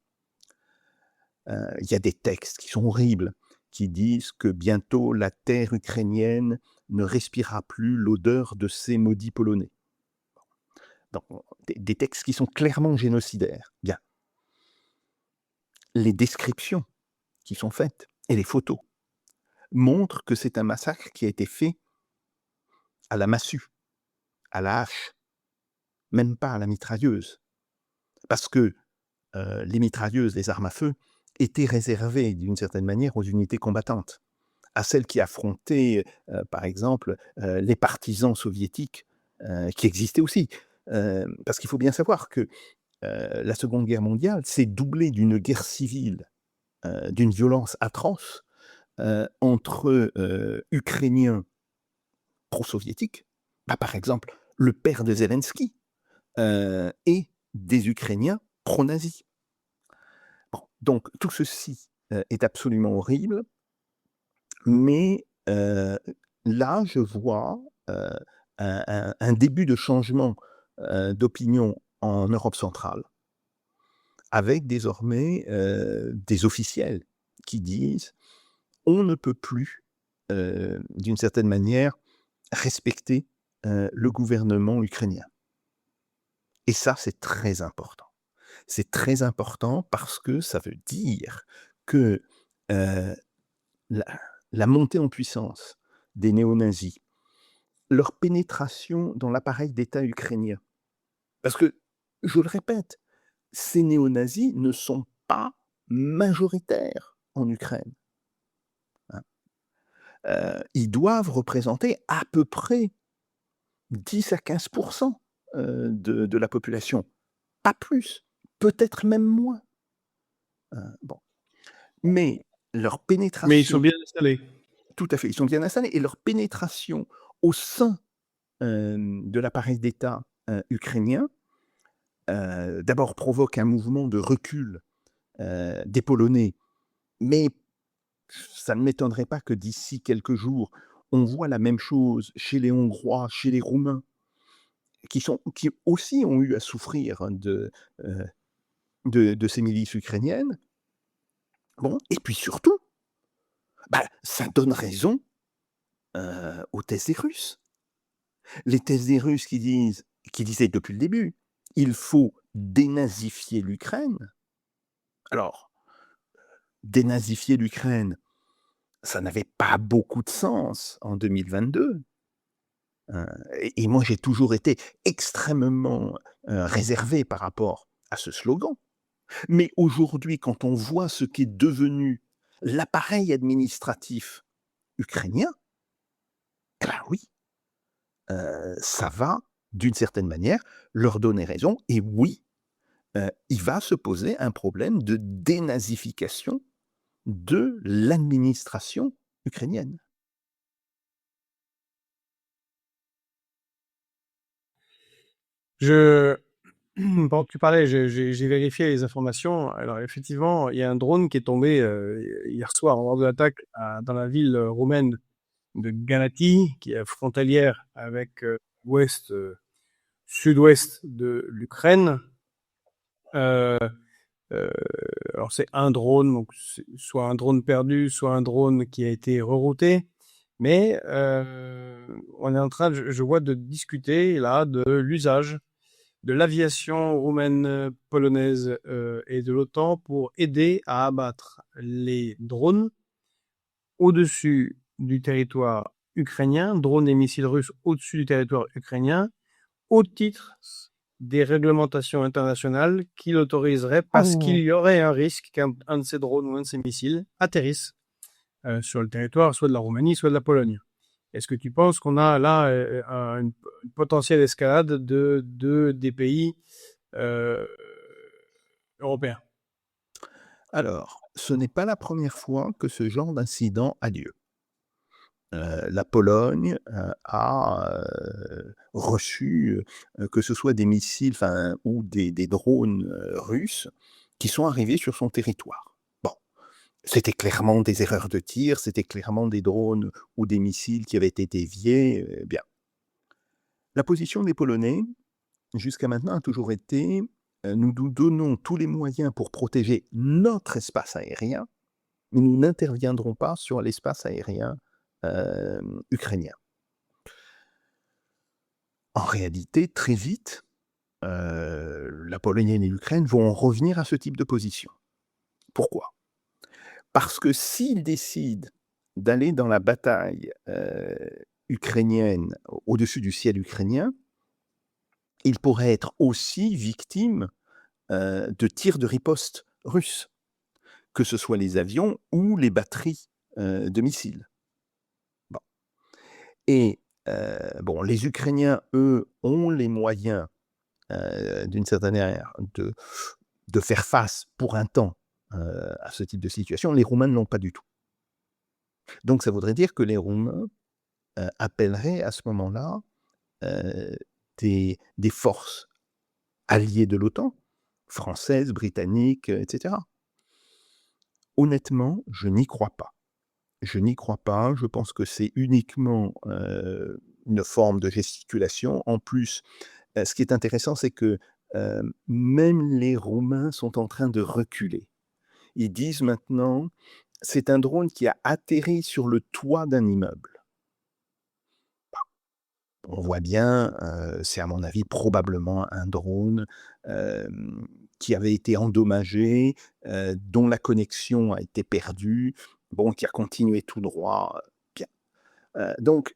Il y a des textes qui sont horribles, qui disent que bientôt la terre ukrainienne ne respirera plus l'odeur de ces maudits Polonais. Donc, des textes qui sont clairement génocidaires. Bien. Les descriptions qui sont faites et les photos montrent que c'est un massacre qui a été fait à la massue, à la hache, même pas à la mitrailleuse. Parce que les mitrailleuses, les armes à feu, étaient réservées d'une certaine manière aux unités combattantes, à celles qui affrontaient, par exemple, les partisans soviétiques, qui existaient aussi. Parce qu'il faut bien savoir que la Seconde Guerre mondiale s'est doublée d'une guerre civile, d'une violence atroce, entre Ukrainiens pro-soviétiques, bah, par exemple, le père de Zelensky, et des Ukrainiens pro-nazis. Bon, donc tout ceci est absolument horrible, mais là, je vois un début de changement d'opinion en Europe centrale, avec désormais des officiels qui disent on ne peut plus, d'une certaine manière, respecter le gouvernement ukrainien. Et ça, c'est très important. C'est très important parce que ça veut dire que la la montée en puissance des néo-nazis, leur pénétration dans l'appareil d'État ukrainien. Parce que, je le répète, ces néo-nazis ne sont pas majoritaires en Ukraine, hein. Ils doivent représenter à peu près 10 à 15 de la population, pas plus, peut-être même moins, bon. Mais leur Mais ils sont pénétration bien installés. tout à fait, ils sont bien installés et leur pénétration au sein, de l'appareil d'État, ukrainien, d'abord provoque un mouvement de recul, des Polonais, mais ça ne m'étonnerait pas que d'ici quelques jours, on voit la même chose chez les Hongrois, chez les Roumains, qui aussi ont eu à souffrir heu, de ces milices ukrainiennes. Bon et puis surtout, bah, ça donne raison, aux thèses des Russes. Les thèses des Russes qui disaient depuis le début: «Il faut dénazifier l'Ukraine». Alors, dénazifier l'Ukraine, ça n'avait pas beaucoup de sens en 2022, et moi j'ai toujours été extrêmement, réservé par rapport à ce slogan. Mais aujourd'hui, quand on voit ce qu'est devenu l'appareil administratif ukrainien, eh ben oui, ça va, d'une certaine manière, leur donner raison et oui, il va se poser un problème de dénazification de l'administration ukrainienne. Je Pendant que tu parlais, j'ai vérifié les informations. Alors effectivement, il y a un drone qui est tombé hier soir lors de l'attaque dans la ville roumaine de Galați, qui est frontalière avec l'ouest, sud-ouest de l'Ukraine. Euh, euh, alors c'est un drone, donc c'est soit un drone perdu, soit un drone qui a été rerouté. Mais on est en train, je vois, de discuter là de l'usage de l'aviation roumaine, polonaise et de l'OTAN pour aider à abattre les drones au-dessus du territoire ukrainien, drones et missiles russes au-dessus du territoire ukrainien, au titre des réglementations internationales qui l'autoriseraient parce qu'il y aurait un risque qu'un de ces drones ou un de ces missiles atterrisse sur le territoire soit de la Roumanie, soit de la Pologne. Est-ce que tu penses qu'on a là une potentielle escalade des pays euh, européens? Alors, ce n'est pas la première fois que ce genre d'incident a lieu. La Pologne, a, reçu, que ce soit des missiles, enfin ou des drones, russes qui sont arrivés sur son territoire. Bon, c'était clairement des erreurs de tir, c'était clairement des drones ou des missiles qui avaient été déviés, bien. La position des Polonais, jusqu'à maintenant, a toujours été, «Nous nous donnons tous les moyens pour protéger notre espace aérien, mais nous n'interviendrons pas sur l'espace aérien, ukrainien». En réalité, très vite, la Pologne et l'Ukraine vont en revenir à ce type de position. Pourquoi? Parce que s'ils décident d'aller dans la bataille, ukrainienne, au-dessus du ciel ukrainien, ils pourraient être aussi victimes, de tirs de riposte russes, que ce soit les avions ou les batteries, de missiles. Bon et bon, les Ukrainiens, eux, ont les moyens, d'une certaine manière, de faire face pour un temps, à ce type de situation. Les Roumains ne l'ont pas du tout. Donc ça voudrait dire que les Roumains, appelleraient à ce moment-là, heu, des forces alliées de l'OTAN, françaises, britanniques, et cetera. Honnêtement, je n'y crois pas. Je n'y crois pas, je pense que c'est uniquement, une forme de gesticulation. En plus, ce qui est intéressant, c'est que, même les Roumains sont en train de reculer. Ils disent maintenant: «C'est un drone qui a atterri sur le toit d'un immeuble». On voit bien, c'est à mon avis probablement un drone, qui avait été endommagé, dont la connexion a été perdue bon, qui a continué tout droit, bien. Donc,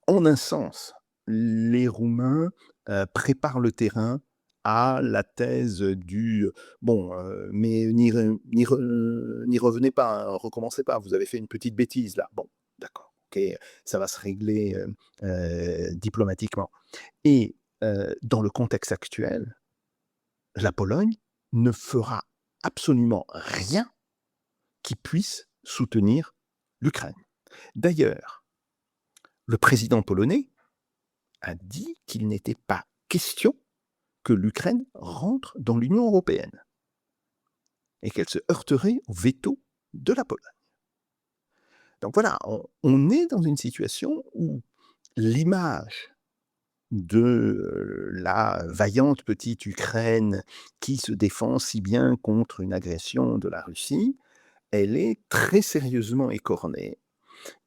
en un sens, les Roumains, préparent le terrain à la thèse du, «Bon, mais n'y revenez pas, hein, recommencez pas, vous avez fait une petite bêtise là». Bon, d'accord, OK, ça va se régler, diplomatiquement et dans le contexte actuel, la Pologne ne fera absolument rien qui puisse soutenir l'Ukraine. D'ailleurs, le président polonais a dit qu'il n'était pas question que l'Ukraine rentre dans l'Union européenne et qu'elle se heurterait au veto de la Pologne. Donc voilà, on est dans une situation où l'image de la vaillante petite Ukraine qui se défend si bien contre une agression de la Russie, elle est très sérieusement écornée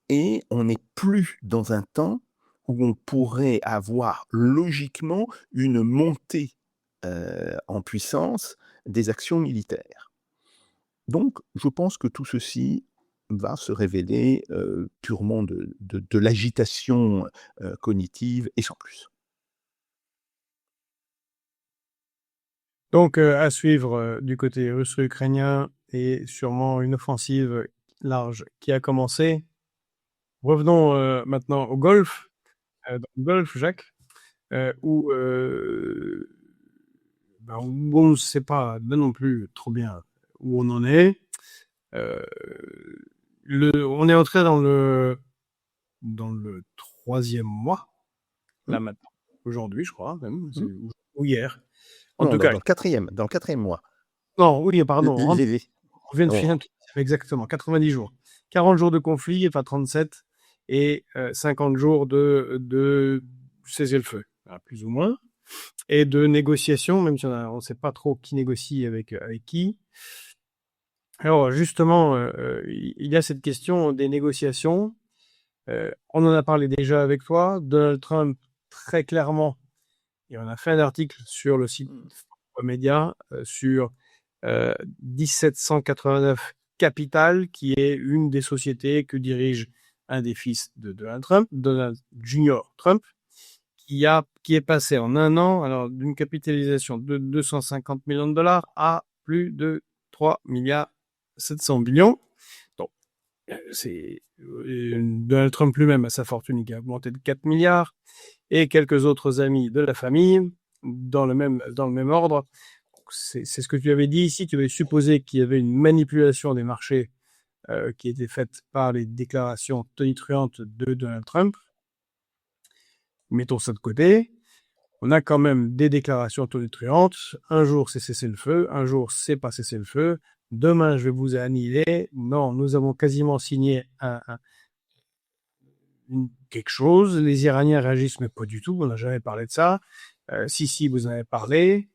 et on n'est plus dans un temps où on pourrait avoir logiquement une montée, en puissance des actions militaires. Donc je pense que tout ceci va se révéler, purement de l'agitation, cognitive et sans plus. Donc, à suivre du côté russo-ukrainien et sûrement une offensive large qui a commencé. Revenons maintenant au Golfe, dans le Golfe, Jacques, où où on ne sait pas non plus trop bien où on en est. On est entré dans le troisième mois, Mmh. là maintenant, aujourd'hui, je crois même, Mmh. ou hier. En Non, tout cas, dans le 4e mois. non, oui, pardon, on Les vient de oh, finir exactement 90 jours. 40 jours de conflit, enfin 37, et 50 jours de cessez-le-feu, voilà, plus ou moins, et de négociations, même si on ne sait pas trop qui négocie avec qui. Alors justement, il y a cette question des négociations. On en a parlé déjà avec toi. Donald Trump, très clairement, et on a fait un article sur le site mmh. Média sur 1789 Capital, qui est une des sociétés que dirige un des fils de Donald Trump, Donald Junior Trump, qui est passé en un an, alors d'une capitalisation de 250 millions de dollars à plus de 3 milliards 700 billions. Donc, Donald Trump lui-même a sa fortune qui a augmenté de 4 milliards et quelques autres amis de la famille dans le même ordre. C'est ce que tu avais dit ici. Tu avais supposé qu'il y avait une manipulation des marchés qui était faite par les déclarations tonitruantes de Donald Trump. Mettons ça de côté. On a quand même des déclarations tonitruantes. Un jour, c'est cesser le feu. Un jour, c'est pas cesser le feu. Demain, je vais vous annihiler. Non, nous avons quasiment signé quelque chose. Les Iraniens réagissent, mais pas du tout. On n'a jamais parlé de ça. Si, vous en avez parlé.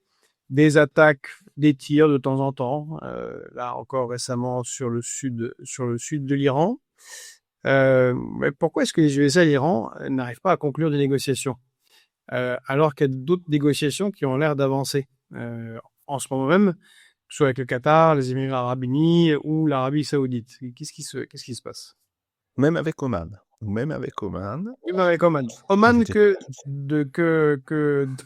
Des attaques, des tirs de temps en temps. Là encore récemment sur le sud de l'Iran. Mais pourquoi est-ce que les USA et l'Iran n'arrivent pas à conclure des négociations alors qu'il y a d'autres négociations qui ont l'air d'avancer en ce moment même, que ce soit avec le Qatar, les Émirats Arabes Unis ou l'Arabie Saoudite. Qu'est-ce qui se passe? Même avec Oman. Même avec Oman. Même avec Oman. Oman que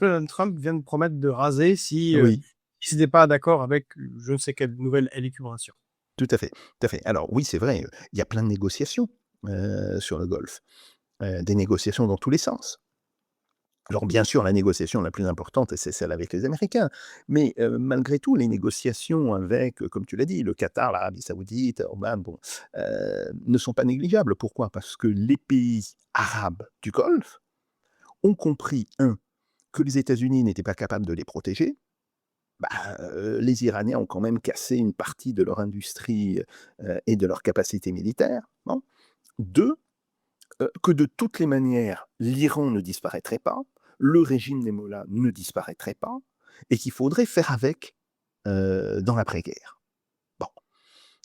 Donald Trump vient de promettre de raser si Oui, s'il n'est pas d'accord avec je ne sais quelle nouvelle élucubration. tout à fait, tout à fait. Alors oui, c'est vrai, il y a plein de négociations, sur le Golfe, des négociations dans tous les sens. Alors bien sûr, la négociation la plus importante, c'est celle avec les Américains, mais malgré tout, les négociations avec, comme tu l'as dit, le Qatar, l'Arabie Saoudite, Oman, bon, ne sont pas négligeables. Pourquoi? Parce que les pays arabes du Golfe ont compris, que les États-Unis n'étaient pas capables de les protéger. Bah, les Iraniens ont quand même cassé une partie de leur industrie, et de leur capacité militaire, bon. 2, que de toutes les manières, l'Iran ne disparaîtrait pas, le régime des mollahs ne disparaîtrait pas et qu'il faudrait faire avec, dans l'après-guerre. Bon,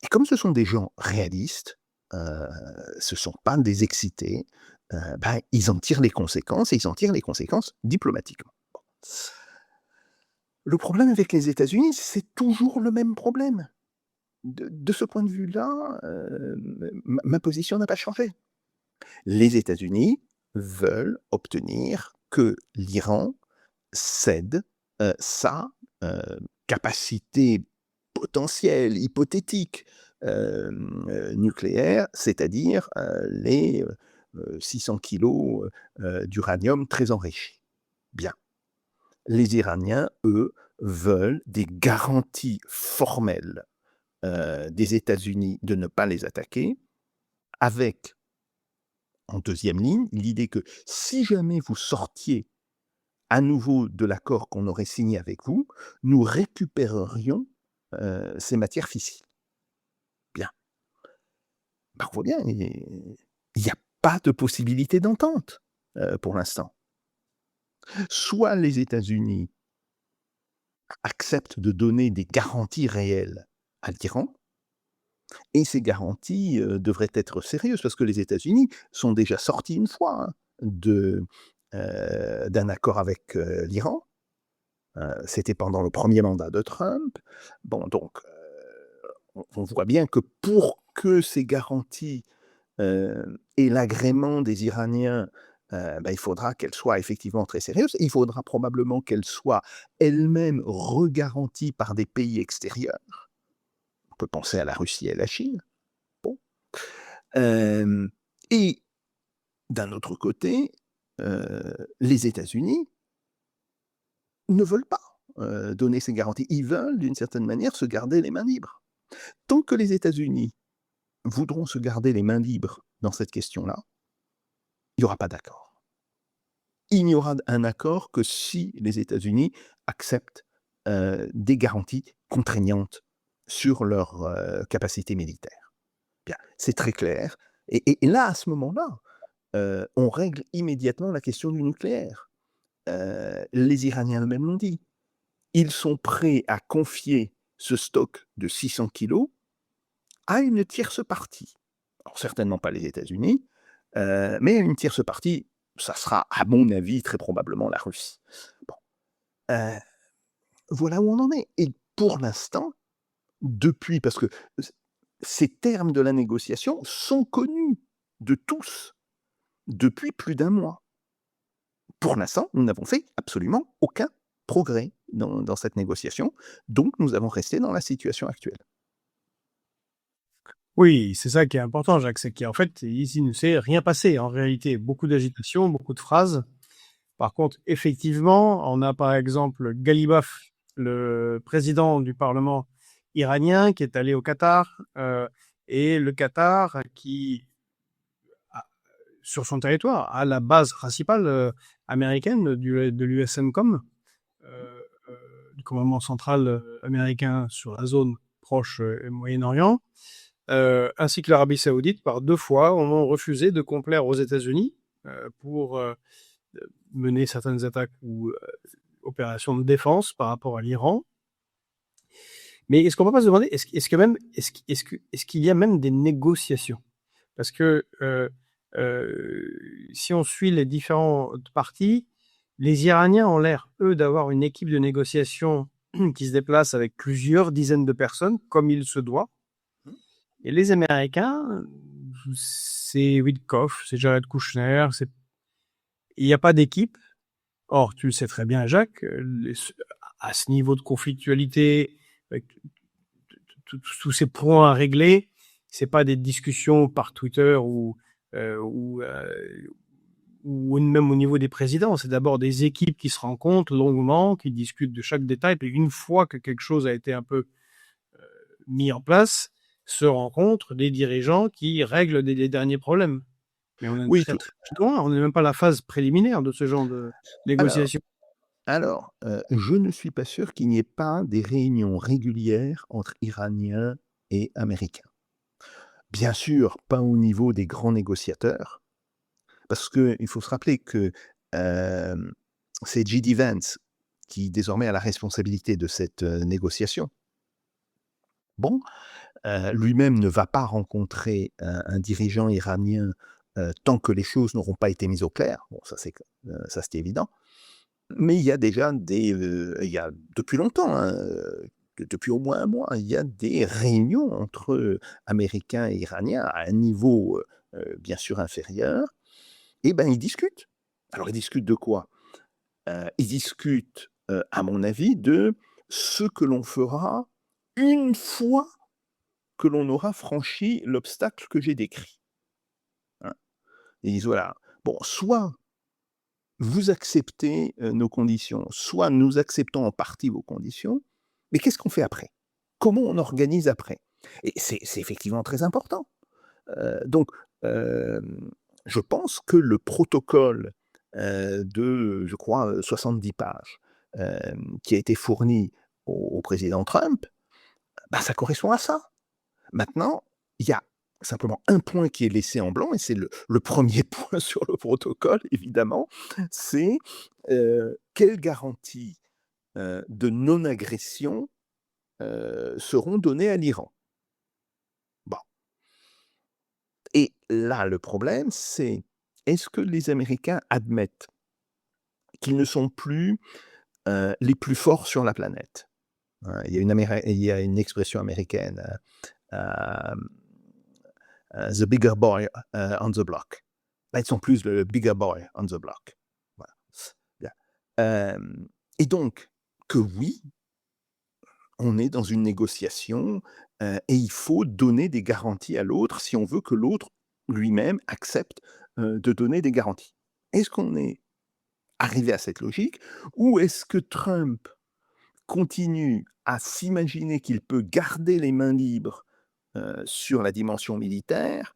et comme ce sont des gens réalistes, ce ne sont pas des excités, bah, ils en tirent les conséquences et ils en tirent les conséquences diplomatiquement. Bon. Le problème avec les États-Unis, c'est toujours le même problème. de ce point de vue-là, ma position n'a pas changé. Les États-Unis veulent obtenir que l'Iran cède, sa, heu, capacité potentielle, hypothétique, nucléaire, c'est-à-dire, les, 600 kilogrammes d'uranium très enrichi. Bien. Les Iraniens, eux, veulent des garanties formelles, des États-Unis de ne pas les attaquer, avec, en deuxième ligne, l'idée que si jamais vous sortiez à nouveau de l'accord qu'on aurait signé avec vous, nous récupérerions, ces matières fissiles. Bien. Bah, on voit bien, il y a pas de possibilité d'entente, pour l'instant. Soit les États-Unis acceptent de donner des garanties réelles à l'Iran, et ces garanties, devraient être sérieuses parce que les États-Unis sont déjà sortis une fois, hein, d'un accord avec, l'Iran. C'était pendant le premier mandat de Trump. Bon donc, on voit bien que pour que ces garanties, aient l'agrément des Iraniens, bah, il faudra qu'elles soient effectivement très sérieuses. Il faudra probablement qu'elles soient elles-mêmes regaranties par des pays extérieurs. On peut penser à la Russie et la Chine. Bon. Hem et d'un autre côté, les États-Unis ne veulent pas, donner ces garanties. Ils veulent, d'une certaine manière, se garder les mains libres. Tant que les États-Unis voudront se garder les mains libres dans cette question-là, il n'y aura pas d'accord. Il n'y aura un accord que si les États-Unis acceptent, des garanties contraignantes sur leur, capacité militaire. Bien, c'est très clair et là, à ce moment-là, on règle immédiatement la question du nucléaire. Les Iraniens eux-mêmes l'ont dit. Ils sont prêts à confier ce stock de 600 kilogrammes à une tierce partie. Alors certainement pas les États-Unis, mais une tierce partie, ça sera à mon avis très probablement la Russie. Bon, heu, voilà où on en est et pour l'instant, depuis parce que c ces termes de la négociation sont connus de tous depuis plus d'un mois. Pour l'instant, nous n'avons fait absolument aucun progrès dans cette négociation, donc nous avons resté dans la situation actuelle. Oui, c'est ça qui est important, Jacques, c'est qu'en fait, ici, il ne s'est rien passé. En réalité, beaucoup d'agitation, beaucoup de phrases. Par contre, effectivement, on a par exemple Galibaf, le président du Parlement iranien, qui est allé au Qatar, et le Qatar qui, sur son territoire, a la base principale américaine de l'USMCOM, euh, du commandement central américain sur la zone proche et Moyen-Orient, ainsi que l'Arabie Saoudite, par 2 fois, ont refusé de complaire aux États-Unis pour mener certaines attaques ou opérations de défense par rapport à l'Iran. Mais est-ce qu'on ne peut pas se demander, est-ce qu'il y a même des négociations? Parce que si on suit les différentes parties, les Iraniens ont l'air, eux, d'avoir une équipe de négociation qui se déplace avec plusieurs dizaines de personnes, comme il se doit. Et les Américains, c'est Witkoff, c'est Jared Kushner, il n'y a pas d'équipe. Or, tu le sais très bien, Jacques, à ce niveau de conflictualité, avec tous ces points à régler, c'est pas des discussions par Twitter ou même au niveau des présidents. C'est d'abord des équipes qui se rencontrent longuement, qui discutent de chaque détail. Puis une fois que quelque chose a été un peu mis en place, se rencontrent des dirigeants qui règlent les derniers problèmes. Mais on est Oui, très, très loin. On n'est même pas à la phase préliminaire de ce genre de alors négociation. je ne suis pas sûr qu'il n'y ait pas des réunions régulières entre Iraniens et Américains. Bien sûr, pas au niveau des grands négociateurs, parce qu'il faut se rappeler que, hem, c'est J.D. Vance qui désormais a la responsabilité de cette, négociation. Bon, lui-même ne va pas rencontrer un dirigeant iranien, tant que les choses n'auront pas été mises au clair. Bon, ça c'est évident. Mais il y a déjà il y a depuis longtemps, hein, depuis au moins un mois, il y a des réunions entre Américains et Iraniens à un niveau, bien sûr inférieur. Et ben, ils discutent. Alors ils discutent de quoi? Ils discutent, à mon avis, de ce que l'on fera une fois que l'on aura franchi l'obstacle que j'ai décrit, hein. Ils disent: «Voilà, bon, soit vous acceptez, nos conditions, soit nous acceptons en partie vos conditions, mais qu'est-ce qu'on fait après? Comment on organise après?» Et c'est effectivement très important. Donc, je pense que le protocole, de, je crois, 70 pages, qui a été fourni au président Trump, bah, ça correspond à ça. Maintenant, il y a simplement un point qui est laissé en blanc et c'est le 1er point sur le protocole évidemment, c'est, quelles garanties, de non-agression, seront données à l'Iran? Bon, et là, le problème, c'est est-ce que les Américains admettent qu'ils ne sont plus, les plus forts sur la planète? Il y a une expression américaine, hem the bigger boy, on the block. Là, ils sont plus le bigger boy on the block. Voilà. Bien. Et donc, que oui, on est dans une négociation, et il faut donner des garanties à l'autre si on veut que l'autre lui-même accepte, de donner des garanties. Est-ce qu'on est arrivé à cette logique ou est-ce que Trump continue à s'imaginer qu'il peut garder les mains libres, sur la dimension militaire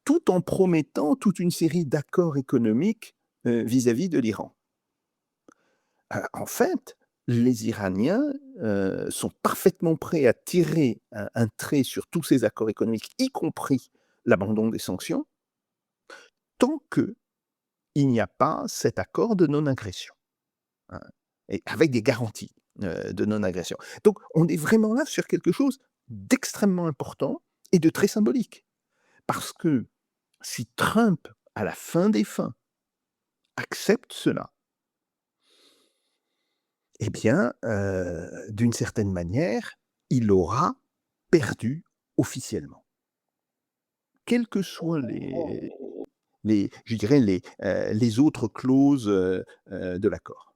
tout en promettant toute une série d'accords économiques, vis-à-vis de l'Iran. En fait, les Iraniens, sont parfaitement prêts à tirer un trait sur tous ces accords économiques, y compris l'abandon des sanctions, tant qu'il n'y a pas cet accord de non-agression, hein, et avec des garanties, de non-agression. Donc on est vraiment là sur quelque chose d'extrêmement important et de très symbolique. Parce que si Trump, à la fin des fins, accepte cela, eh bien, d'une certaine manière, il aura perdu officiellement. Quelles que soient je dirais les autres clauses, de l'accord.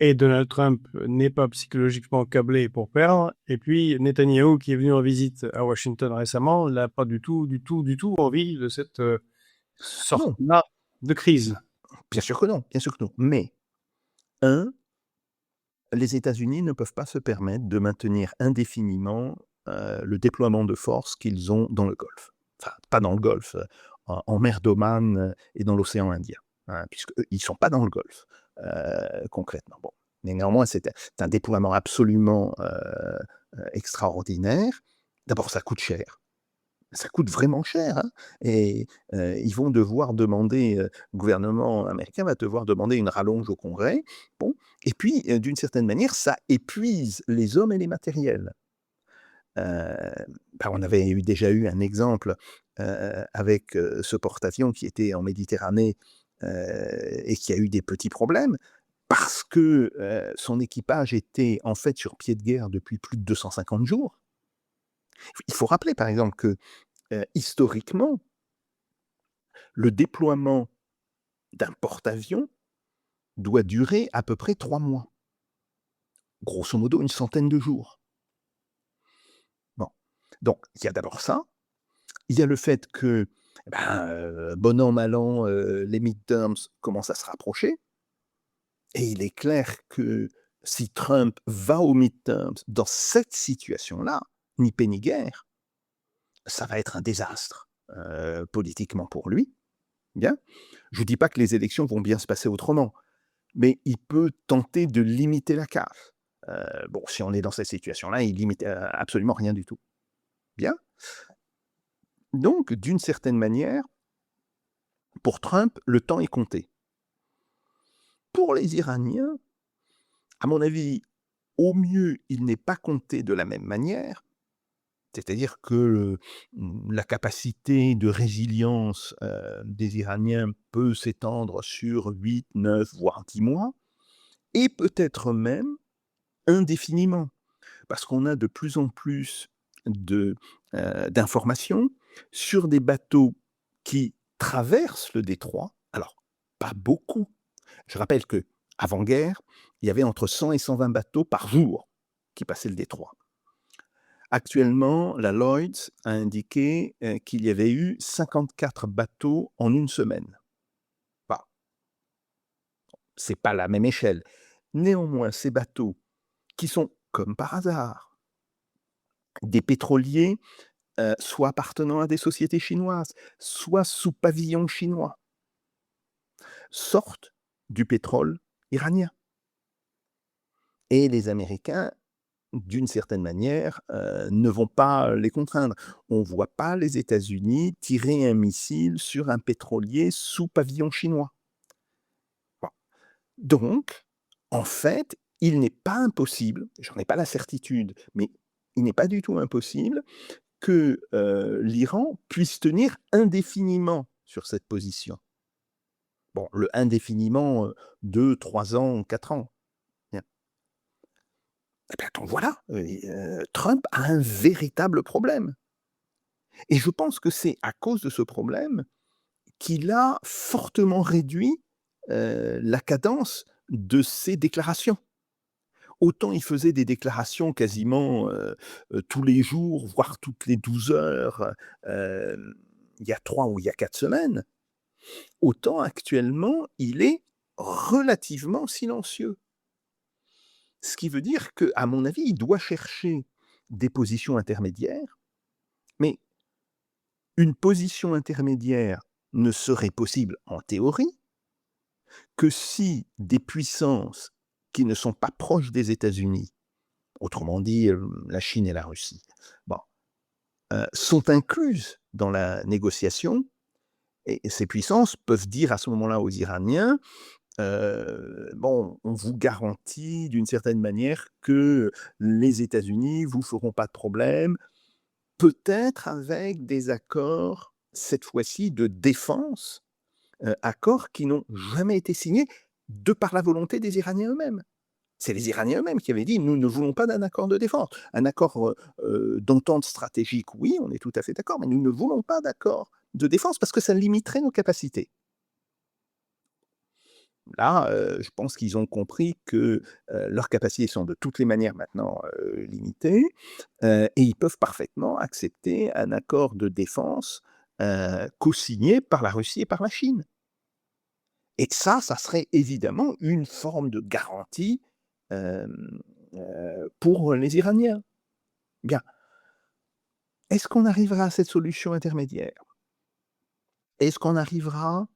Et Donald Trump n'est pas psychologiquement câblé pour perdre. Et puis Netanyahou, qui est venu en visite à Washington récemment, n'a pas du tout, du tout, du tout envie de cette Ah non, sorte-là de crise. bien sûr que non, bien sûr que non. Mais, un, les États-Unis ne peuvent pas se permettre de maintenir indéfiniment, le déploiement de forces qu'ils ont dans le Golfe. Enfin, pas dans le Golfe, en mer d'Oman, et dans l'océan Indien, hein, puisqu'eux, ils ne sont pas dans le Golfe, concrètement. Bon, mais néanmoins, c'est un déploiement absolument, extraordinaire. D'abord, ça coûte cher. Ça coûte vraiment cher, hein, et ils vont devoir demander, le gouvernement américain va devoir demander une rallonge au Congrès. Bon, et puis, d'une certaine manière, ça épuise les hommes et les matériels. Bah, on avait déjà eu un exemple, avec, ce porte-avions qui était en Méditerranée, et qui a eu des petits problèmes parce que, son équipage était en fait sur pied de guerre depuis plus de 250 jours. Il faut rappeler par exemple que, historiquement, le déploiement d'un porte-avions doit durer à peu près 3 mois. Grosso modo une centaine de jours. Bon, donc il y a d'abord ça. Il y a le fait que, ben, bon an, mal an, les midterms commencent à se rapprocher et il est clair que si Trump va aux midterms dans cette situation-là, ni paix ni guerre, ça va être un désastre, politiquement pour lui, bien. Je ne dis pas que les élections vont bien se passer autrement, mais il peut tenter de limiter la casse. Bon, si on est dans cette situation-là, il limite, absolument rien du tout. Bien. Donc, d'une certaine manière, pour Trump, le temps est compté. Pour les Iraniens, à mon avis, au mieux, il n'est pas compté de la même manière, c'est-à-dire que, la capacité de résilience, des Iraniens peut s'étendre sur 8, 9, voire 10 mois et peut-être même indéfiniment, parce qu'on a de plus en plus d'informations sur des bateaux qui traversent le détroit. Alors, pas beaucoup. Je rappelle que avant guerre, il y avait entre 100 et 120 bateaux par jour qui passaient le détroit. Actuellement, la Lloyd's a indiqué qu'il y avait eu 54 bateaux en une semaine. Bah, c'est pas la même échelle. Néanmoins, ces bateaux qui sont, comme par hasard, des pétroliers, soit appartenant à des sociétés chinoises, soit sous pavillon chinois, sortent du pétrole iranien. Et les Américains, d'une certaine manière, ne vont pas les contraindre. On ne voit pas les États-Unis tirer un missile sur un pétrolier sous pavillon chinois. Bon. Donc, en fait, il n'est pas impossible, j'en ai pas la certitude, mais il n'est pas du tout impossible que l'Iran puisse tenir indéfiniment sur cette position. Bon, le indéfiniment, 2, 3 ans, 4 ans. Bien. Eh bien, donc voilà, Trump a un véritable problème. Et je pense que c'est à cause de ce problème qu'il a fortement réduit la cadence de ses déclarations. Autant il faisait des déclarations quasiment tous les jours, voire toutes les 12 heures, il y a 3 ou il y a 4 semaines, autant actuellement il est relativement silencieux. Ce qui veut dire qu'à mon avis, il doit chercher des positions intermédiaires, mais une position intermédiaire ne serait possible en théorie que si des puissances qui ne sont pas proches des États-Unis, autrement dit la Chine et la Russie, bon, sont incluses dans la négociation, et ces puissances peuvent dire à ce moment-là aux Iraniens, bon, on vous garantit d'une certaine manière que les États-Unis vous feront pas de problème, peut-être avec des accords, cette fois-ci de défense, accords qui n'ont jamais été signés de par la volonté des Iraniens eux-mêmes. C'est les Iraniens eux-mêmes qui avaient dit: «Nous ne voulons pas d'un accord de défense. Un accord, d'entente stratégique, oui, on est tout à fait d'accord, mais nous ne voulons pas d'accord de défense parce que ça limiterait nos capacités». Là, je pense qu'ils ont compris que, leurs capacités sont de toutes les manières maintenant, limitées, et ils peuvent parfaitement accepter un accord de défense, cosigné par la Russie et par la Chine. Et ça serait évidemment une forme de garantie, hem, pour les Iraniens. Bien, est-ce qu'on arrivera à cette solution intermédiaire? Est-ce qu'on arrivera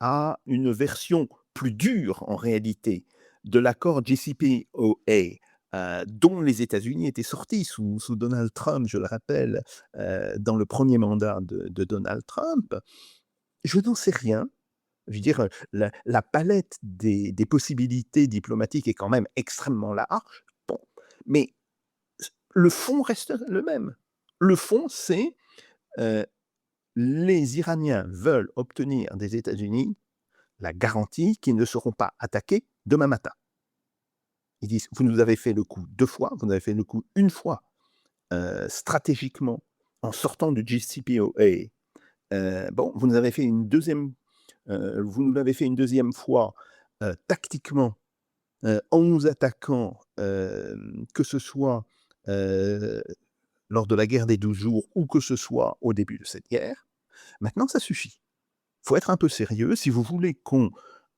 à une version plus dure, en réalité, de l'accord JCPOA, dont les États-Unis étaient sortis sous Donald Trump, je le rappelle, dans le premier mandat de Donald Trump? Je n'en sais rien. Je veux dire, la palette des possibilités diplomatiques est quand même extrêmement large. Bon, mais le fond reste le même. Le fond, c'est, heu, les Iraniens veulent obtenir des États-Unis la garantie qu'ils ne seront pas attaqués demain matin. Ils disent: «Vous nous avez fait le coup 2 fois, vous nous avez fait le coup une fois, stratégiquement, en sortant du JCPOA. Bon, vous nous avez fait une deuxième, vous nous l'avez fait une deuxième fois, tactiquement, en nous attaquant, que ce soit, heu, lors de la guerre des 12 jours ou que ce soit au début de cette guerre. Maintenant ça suffit. Il faut être un peu sérieux. Si vous voulez qu'on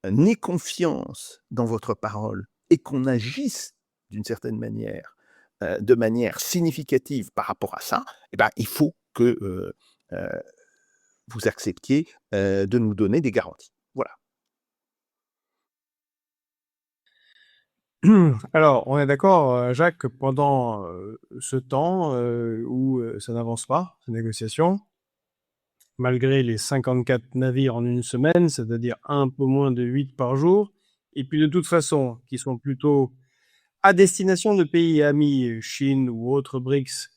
ait confiance dans votre parole et qu'on agisse d'une certaine manière, de manière significative par rapport à ça, eh ben, il faut que, heu, vous acceptiez, de nous donner des garanties. Voilà. Alors, on est d'accord, Jacques, que pendant ce temps où ça n'avance pas, ces négociations, malgré les 54 navires en une semaine, c'est-à-dire un peu moins de 8 par jour, et puis de toute façon, qui sont plutôt à destination de pays amis, Chine ou autres BRICS,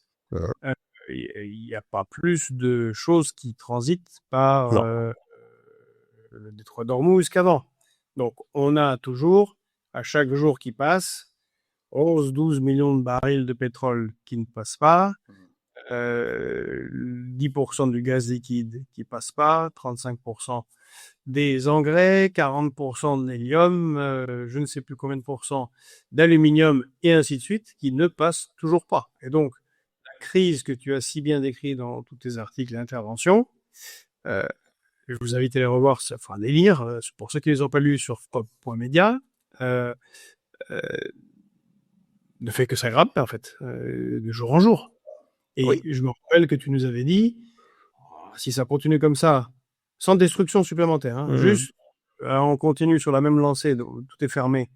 il n'y a pas plus de choses qui transitent par Non. le détroit d'Ormuz qu'avant. Donc, on a toujours, à chaque jour qui passe, 11-12 millions de barils de pétrole qui ne passent pas, Mmh. 10% du gaz liquide qui passe pas, 35% des engrais, 40% de l'hélium, je ne sais plus combien de pourcents d'aluminium et ainsi de suite, qui ne passent toujours pas. Et donc, la crise que tu as si bien décrite dans tous tes articles et interventions, euh, je vous invite à les revoir, enfin, les lire, pour ceux qui les ont pas lus sur FOP.media, euh, euh, ne fait que s'aggraver, en fait, de jour en jour. Et Oui, je me rappelle que tu nous avais dit, si ça continue comme ça, sans destruction supplémentaire, hein, mmh. juste on continue sur la même lancée, donc, tout est fermé,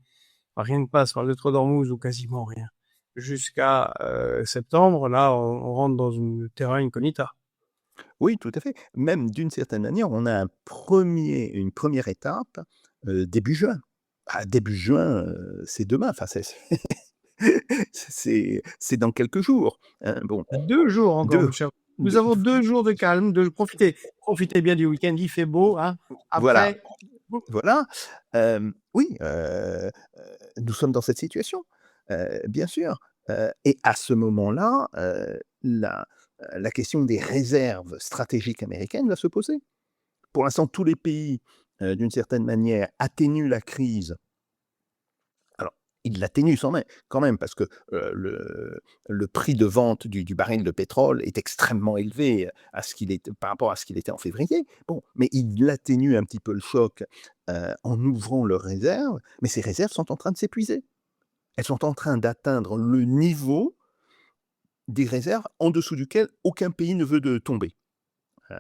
rien ne passe par le détroit d'Ormuz ou quasiment rien. Jusqu'à septembre, là, on rentre dans une terra incognita. Oui, tout à fait. Même d'une certaine manière, on a une première étape, début juin. Ah, début juin, c'est demain, enfin c'est dans quelques jours, hein. Bon, 2 jours encore, 2 mon cher. Nous de avons 2 jours de calme, de profiter. Profitez bien du week-end, il fait beau, hein. voilà, Après, voilà. Oui, nous sommes dans cette situation, bien sûr, et à ce moment-là, la question des réserves stratégiques américaines va se poser. Pour l'instant, tous les pays, d'une certaine manière, atténuent la crise. Alors, ils l'atténuent quand même parce que, le prix de vente du baril de pétrole est extrêmement élevé, à ce qu'il était par rapport à ce qu'il était en février. Bon, mais ils atténuent un petit peu le choc, en ouvrant leurs réserves, mais ces réserves sont en train de s'épuiser. Elles sont en train d'atteindre le niveau des réserves en dessous duquel aucun pays ne veut de tomber. Heu,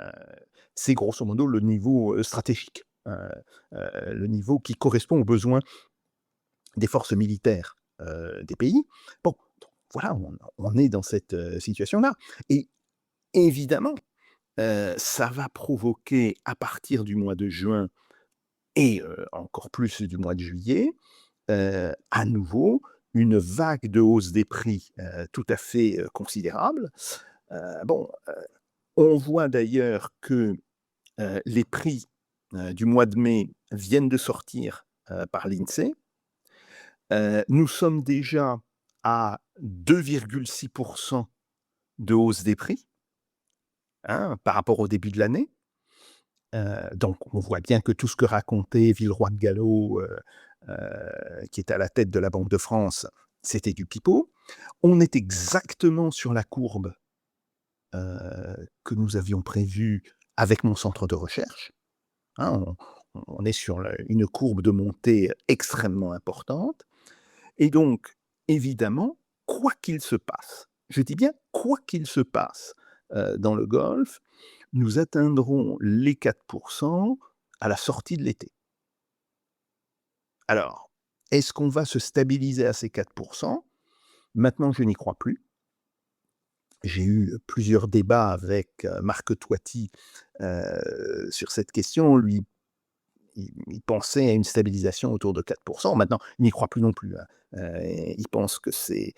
c'est grosso modo le niveau, stratégique, le niveau qui correspond aux besoins des forces militaires, des pays. Bon, donc voilà, on est dans cette, situation-là et évidemment, ça va provoquer à partir du mois de juin et encore plus du mois de juillet, à nouveau une vague de hausse des prix, tout à fait, considérable. Bon, on voit d'ailleurs que, les prix, du mois de mai viennent de sortir, par l'INSEE. Nous sommes déjà à 2,6 de hausse des prix, hein, par rapport au début de l'année. Donc on voit bien que tout ce que racontait Villeroy de Galhau, qui est à la tête de la Banque de France, c'était du pipeau. On est exactement sur la courbe, que nous avions prévue avec mon centre de recherche, hein. On est sur une courbe de montée extrêmement importante. Et donc, évidemment, quoi qu'il se passe, je dis bien quoi qu'il se passe, dans le Golfe, nous atteindrons les 4 à la sortie de l'été. Alors, est-ce qu'on va se stabiliser à ces 4? Maintenant, je n'y crois plus. J'ai eu plusieurs débats avec, Marc Toiti, sur cette question. Lui, il pensait à une stabilisation autour de 4. Maintenant, il n'y croit plus non plus, hein. Il pense que c'est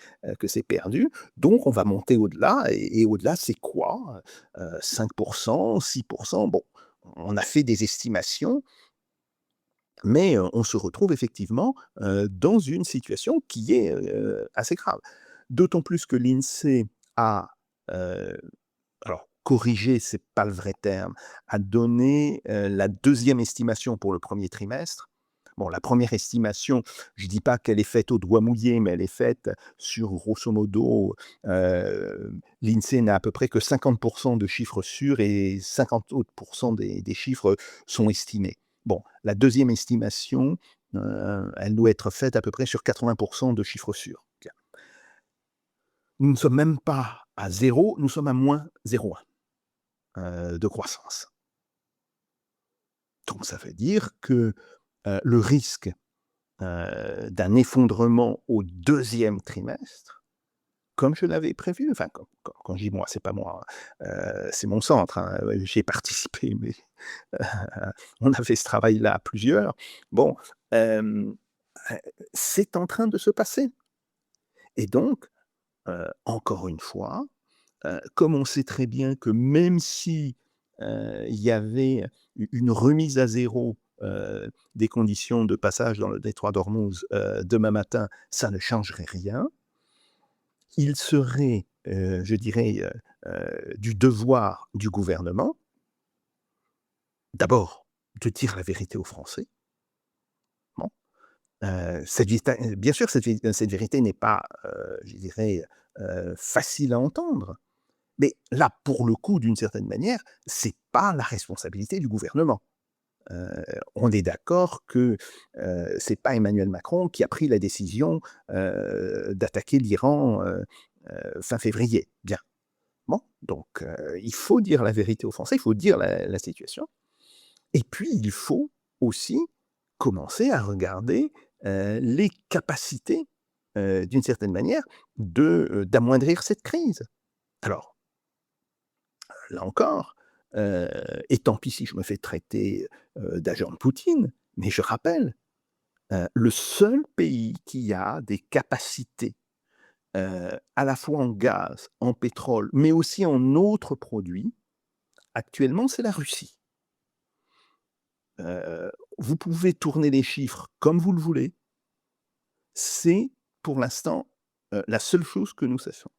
perdu. Donc on va monter au-delà et au-delà, c'est quoi? 5, 6. Bon, on a fait des estimations, mais on se retrouve effectivement, dans une situation qui est, assez grave. D'autant plus que l'INSEE a, heu alors corriger, c'est pas le vrai terme, a donné, la deuxième estimation pour le premier trimestre. Bon, la première estimation, je dis pas qu'elle est faite au doigt mouillé, mais elle est faite sur grosso modo, l'INSEE n'a à peu près que 50 de chiffres sûrs et 50 autres des chiffres sont estimés. Bon, la deuxième estimation, elle doit être faite à peu près sur 80 de chiffres sûrs. Nous ne sommes même pas à zéro, nous sommes à -0,1 de croissance. Donc ça veut dire que, le risque, d'un effondrement au deuxième trimestre, comme je l'avais prévu, enfin quand je dis moi, c'est pas moi, hein, c'est mon centre, hein, j'y ai participé, mais on a fait ce travail-là à plusieurs. Bon, hem, heu, c'est en train de se passer et donc, encore une fois, comme on sait très bien que même si, il y avait une remise à zéro des conditions de passage dans le détroit d'Ormuz demain matin, ça ne changerait rien. Il serait, je dirais, du devoir du gouvernement, d'abord, de dire la vérité aux Français. Bon, bien sûr, cette vérité n'est pas, je dirais, facile à entendre. Mais là, pour le coup, d'une certaine manière, c'est pas la responsabilité du gouvernement. On est d'accord que, c'est pas Emmanuel Macron qui a pris la décision, d'attaquer l'Iran, fin février. Bien. Bon, donc il faut dire la vérité aux Français, il faut dire la situation et puis il faut aussi commencer à regarder, les capacités, d'une certaine manière, d'amoindrir cette crise. Alors là encore, et tant pis si je me fais traiter, d'agent de Poutine, mais je rappelle, le seul pays qui a des capacités, à la fois en gaz, en pétrole, mais aussi en autres produits, actuellement, c'est la Russie. Vous pouvez tourner les chiffres comme vous le voulez, c'est pour l'instant, la seule chose que nous sachions.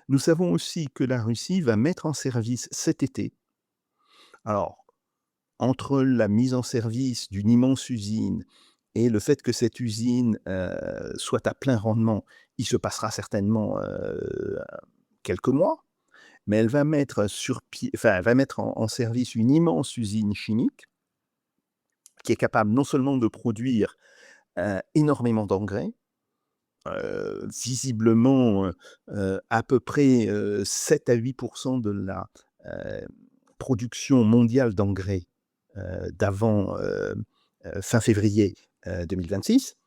Nous savons aussi que la Russie va mettre en service cet été, alors entre la mise en service d'une immense usine et le fait que cette usine, soit à plein rendement, il se passera certainement, quelques mois, mais elle va mettre sur pied enfin, elle va mettre en service une immense usine chimique qui est capable non seulement de produire, énormément d'engrais, visiblement, à peu près, 7 à 8 de la, heu, production mondiale d'engrais, d'avant, fin février, 2026,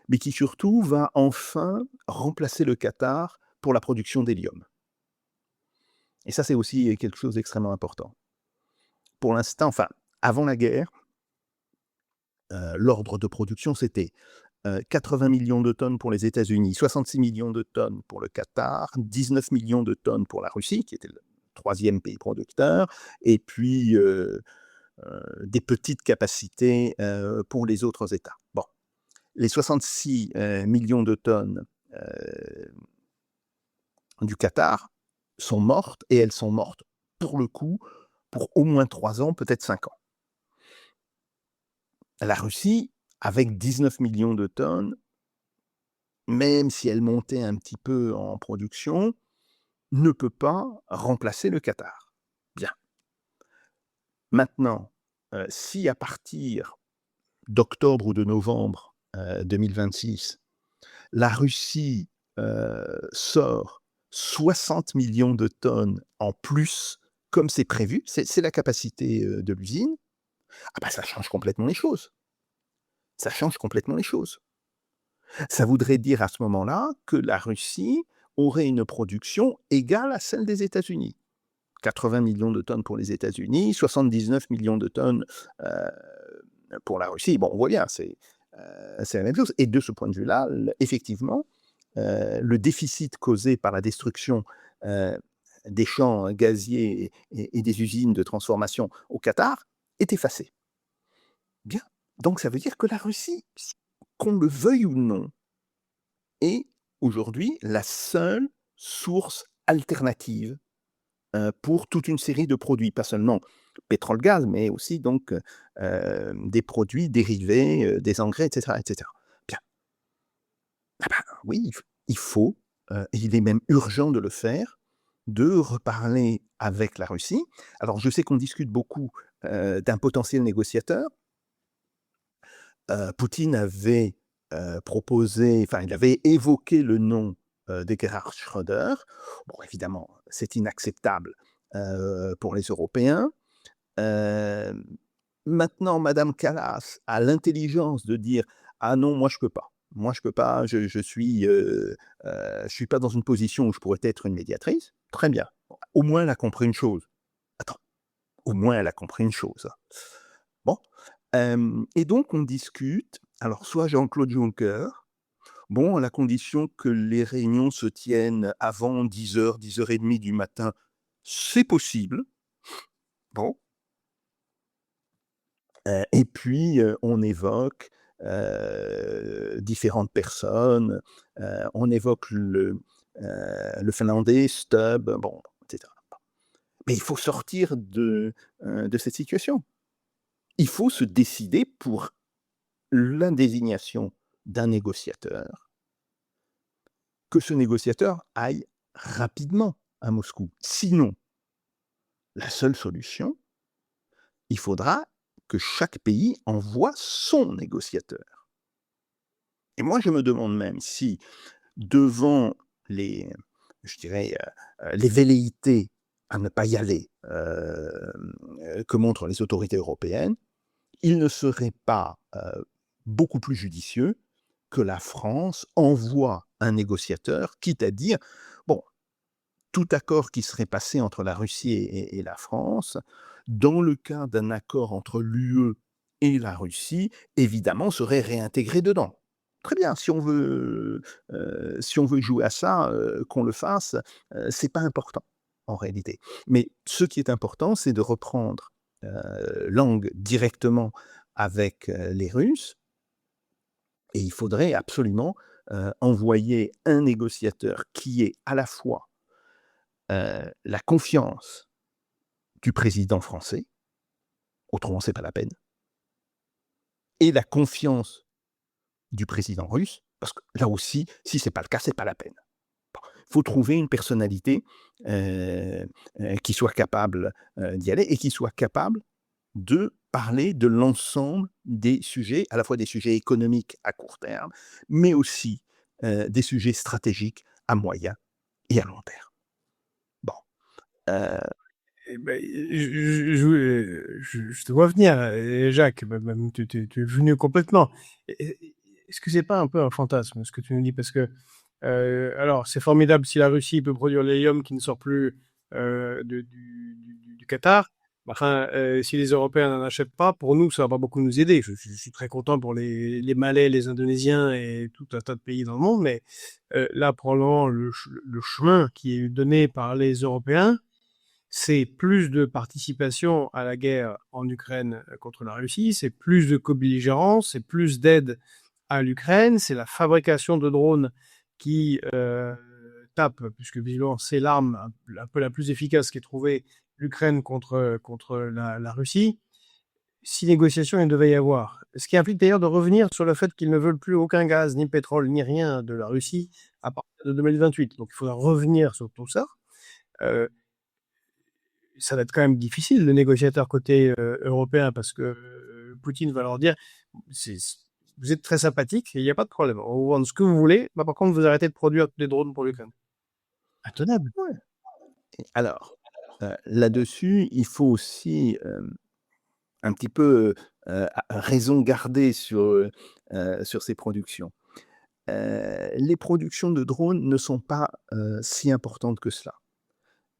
mais qui surtout va enfin remplacer le Qatar pour la production d'hélium. Et ça, c'est aussi quelque chose d'extrêmement important. Pour l'instant, enfin, avant la guerre, l'ordre de production, c'était 80 millions de tonnes pour les États-Unis, 66 millions de tonnes pour le Qatar, 19 millions de tonnes pour la Russie, qui était le troisième pays producteur, et puis des petites capacités pour les autres États. Bon, les 66 millions de tonnes du Qatar sont mortes, et elles sont mortes, pour le coup, pour au moins 3 ans, peut-être 5 ans. La Russie, avec 19 millions de tonnes, même si elle montait un petit peu en production, ne peut pas remplacer le Qatar. Bien. Maintenant, si à partir d'octobre ou de novembre, 2026, la Russie, sort 60 millions de tonnes en plus, comme c'est prévu, c'est la capacité, de l'usine, ah bah, ça change complètement les choses. Ça change complètement les choses. Ça voudrait dire à ce moment-là que la Russie aurait une production égale à celle des États-Unis. 80 millions de tonnes pour les États-Unis, 79 millions de tonnes, pour la Russie. Bon, on voit bien, c'est la même chose et de ce point de vue-là, effectivement, le déficit causé par la destruction, heu, des champs gaziers et des usines de transformation au Qatar est effacé. Bien, donc ça veut dire que la Russie, qu'on le veuille ou non, est aujourd'hui la seule source alternative, pour toute une série de produits, pas seulement pétrole-gaz, mais aussi donc, des produits dérivés, des engrais, et cetera. Bien, ah ben, oui, il faut, et il est même urgent de le faire, de reparler avec la Russie. Alors je sais qu'on discute beaucoup, d'un potentiel négociateur. Poutine avait, proposé, enfin il avait évoqué le nom, de Gerhard Schröder. Bon évidemment, c'est inacceptable, pour les Européens. Hem, Maintenant madame Kallas a l'intelligence de dire: «Ah non, moi je peux pas. Moi je peux pas, je suis pas dans une position où je pourrais être une médiatrice». Très bien. Au moins elle a compris une chose. Attends, au moins elle a compris une chose. Bon, et donc on discute, alors soit Jean-Claude Juncker, bon, à la condition que les réunions se tiennent avant 10 heures, 10 heures et demie du matin, c'est possible. Bon, Et puis, on évoque, différentes personnes, on évoque le finlandais Stubb, bon, et cetera. Mais il faut sortir de cette situation. Il faut se décider pour l'indésignation d'un négociateur, que ce négociateur aille rapidement à Moscou. Sinon, la seule solution, il faudra que chaque pays envoie son négociateur. Et moi, je me demande même si, devant les, je dirais, les velléités à ne pas y aller, que montrent les autorités européennes, il ne serait pas, beaucoup plus judicieux que la France envoie un négociateur, quitte à dire: «Bon, tout accord qui serait passé entre la Russie et la France, dans le cas d'un accord entre l'UE et la Russie, évidemment, serait réintégré dedans. Très bien, si on veut jouer à ça, qu'on le fasse, c'est pas important, en réalité. Mais ce qui est important, c'est de reprendre, langue directement avec, les Russes et il faudrait absolument, envoyer un négociateur qui ait à la fois la confiance du président français, autrement c'est pas la peine, et la confiance du président russe, parce que là aussi, si c'est pas le cas, c'est pas la peine. Il faut trouver une personnalité qui soit capable d'y aller et qui soit capable de parler de l'ensemble des sujets, à la fois des sujets économiques à court terme, mais aussi des sujets stratégiques à moyen et à long terme. Bon, euh, Eh ben, je te vois venir, Jacques, même tu es venu complètement. Est-ce que c'est pas un peu un fantasme ce que tu nous dis? Parce que, alors, c'est formidable si la Russie peut produire l'hélium qui ne sort plus du Qatar. Enfin, si les Européens n'en achètent pas, pour nous, ça va pas beaucoup nous aider. Je suis très content pour les Malais, les Indonésiens et tout un tas de pays dans le monde, mais là, probablement, le chemin qui est donné par les Européens, c'est plus de participation à la guerre en Ukraine contre la Russie, c'est plus de co-belligérance, c'est plus d'aide à l'Ukraine, c'est la fabrication de drones qui tape, puisque visiblement c'est l'arme un peu la plus efficace qui est trouvée, l'Ukraine contre la Russie. Si négociation il devait y avoir. Ce qui implique d'ailleurs de revenir sur le fait qu'ils ne veulent plus aucun gaz, ni pétrole, ni rien de la Russie à partir de 2028. Donc il faudra revenir sur tout ça. Euh, Ça va être quand même difficile, le négociateur côté européen, parce que Poutine va leur dire, c'est, vous êtes très sympathique, il n'y a pas de problème, on vous vend ce que vous voulez, bah, par contre vous arrêtez de produire des drones pour l'Ukraine. Intenable. ouais. Alors, là-dessus, il faut aussi un petit peu raison garder sur ces productions. Les productions de drones ne sont pas si importantes que cela.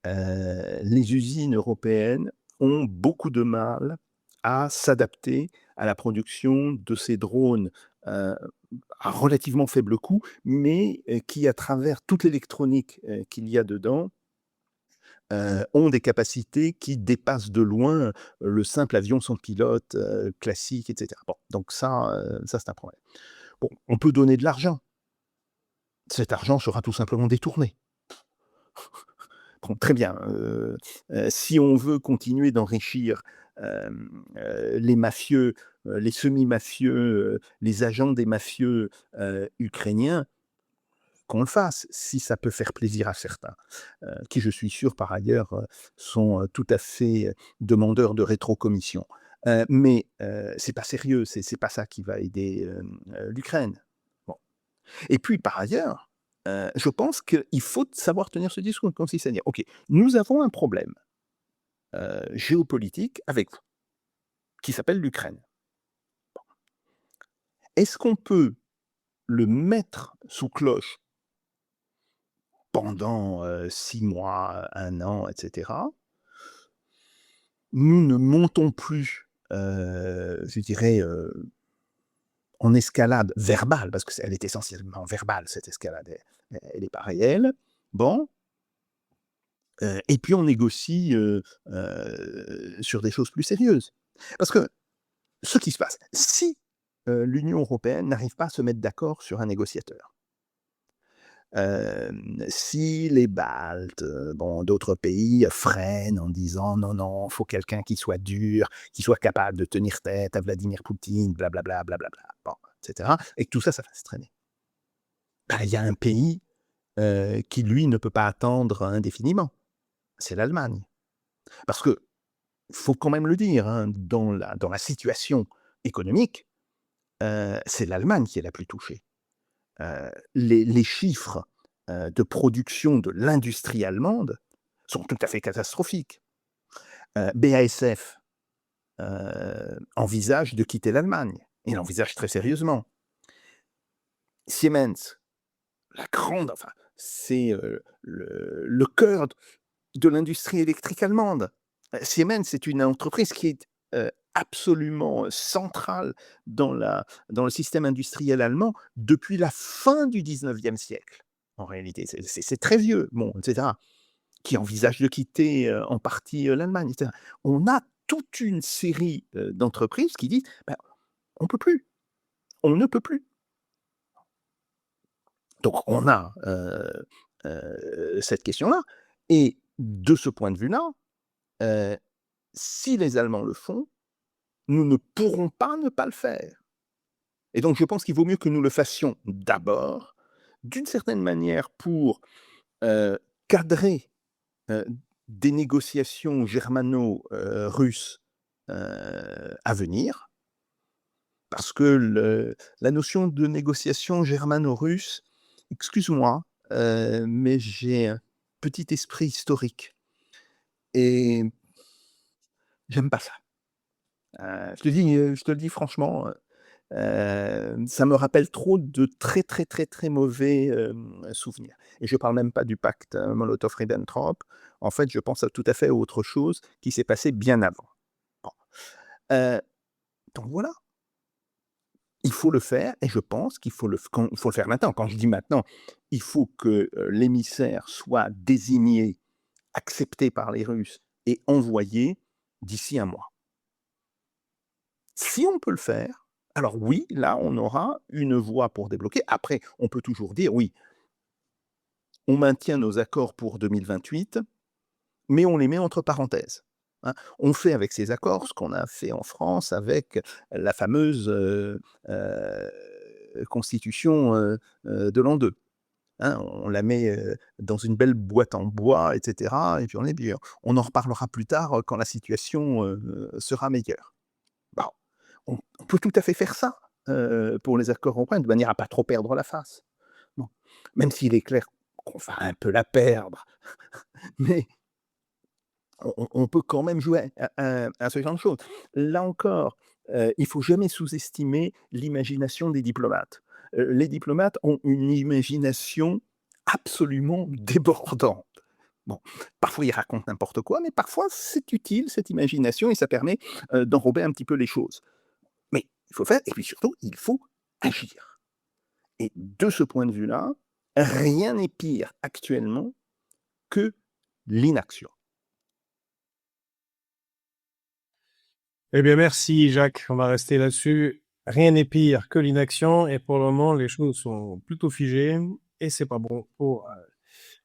Les usines européennes ont beaucoup de mal à s'adapter à la production de ces drones à relativement faible coût, mais qui, à travers toute l'électronique qu'il y a dedans, ont des capacités qui dépassent de loin le simple avion sans pilote classique, et cetera. Bon, donc ça c'est un problème. Bon, on peut donner de l'argent. Cet argent sera tout simplement détourné. Bon, très bien, si on veut continuer d'enrichir, les mafieux, les semi-mafieux, les agents des mafieux, ukrainiens, qu'on le fasse, si ça peut faire plaisir à certains, qui je suis sûr par ailleurs, sont, tout à fait, demandeurs de rétrocommission. Mais, c'est pas sérieux, c'est pas ça qui va aider, l'Ukraine. Bon et puis par ailleurs, je pense qu'il faut savoir tenir ce discours, consiste à dire: «OK, nous avons un problème, géopolitique avec vous, qui s'appelle l'Ukraine. Est-ce qu'on peut le mettre sous cloche pendant, 6 mois, 1 an, et cetera. Nous ne montons plus, je dirais, en escalade verbale, parce qu'elle est essentiellement verbale, cette escalade, elle est pas réelle. Bon, et puis on négocie, sur des choses plus sérieuses. Parce que ce qui se passe. Si l'Union européenne n'arrive pas à se mettre d'accord sur un négociateur, si les Baltes, bon, d'autres pays freinent en disant: «Non, non, il faut quelqu'un qui soit dur, qui soit capable de tenir tête à Vladimir Poutine, blablabla, blablabla», bon, et cetera, et que tout ça, ça fasse traîner. Bah, il y a un pays, qui lui ne peut pas attendre indéfiniment, c'est l'Allemagne. Parce que, faut quand même le dire, hein, dans la situation économique, c'est l'Allemagne qui est la plus touchée. Les chiffres, de production de l'industrie allemande sont tout à fait catastrophiques. BASF, envisage de quitter l'Allemagne. Il l'envisage très sérieusement. Siemens, la grande enfin, c'est, le cœur de l'industrie électrique allemande. Siemens, c'est une entreprise qui est, absolument centrale dans le système industriel allemand depuis la fin du 19e siècle, en réalité. C'est très vieux, bon, et cetera, qui envisage de quitter, en partie, l'Allemagne, et cetera. On a toute une série, d'entreprises qui disent: «Bah, on peut plus, on ne peut plus». Donc on a, cette question-là, et de ce point de vue-là, heu, si les Allemands le font, nous ne pourrons pas ne pas le faire, et donc je pense qu'il vaut mieux que nous le fassions d'abord, d'une certaine manière pour, cadrer, heu, des négociations germano, russes, à venir. Parce que la notion de négociation germano-russe, excuse-moi, mais j'ai un petit esprit historique et j'aime pas ça. Je te le dis franchement, ça me rappelle trop de très, très, très, très mauvais, souvenirs, et je parle même pas du pacte, Molotov-Ribbentrop. En fait, je pense à tout à fait autre chose qui s'est passé bien avant. Bon, heu, donc voilà. Il faut le faire, et je pense qu'il faut il faut le faire maintenant. Quand je dis maintenant, il faut que, l'émissaire soit désigné, accepté par les Russes et envoyé d'ici un mois. Si on peut le faire, alors oui, là, on aura une voie pour débloquer. Après, on peut toujours dire: «Oui, on maintient nos accords pour 2028, mais on les met entre parenthèses», hein. On fait avec ces accords ce qu'on a fait en France avec la fameuse, constitution, de l'an 2. Hein, on la met, dans une belle boîte en bois, et cetera, et puis on est bien. On en reparlera plus tard, quand la situation, sera meilleure. Bon, on peut tout à fait faire ça, pour les accords européens, de manière à pas trop perdre la face. Bon, même s'il est clair qu'on va un peu la perdre, mais on peut quand même jouer à ce genre de choses. Là encore, il faut jamais sous-estimer l'imagination des diplomates. Les diplomates ont une imagination absolument débordante. Bon, parfois ils racontent n'importe quoi, mais parfois c'est utile cette imagination, et ça permet, d'enrober un petit peu les choses. Mais il faut faire, et puis surtout, il faut agir, et de ce point de vue-là, rien n'est pire actuellement que l'inaction. Eh bien, merci Jacques, on va rester là-dessus. Rien n'est pire que l'inaction et pour le moment, les choses sont plutôt figées et c'est pas bon pour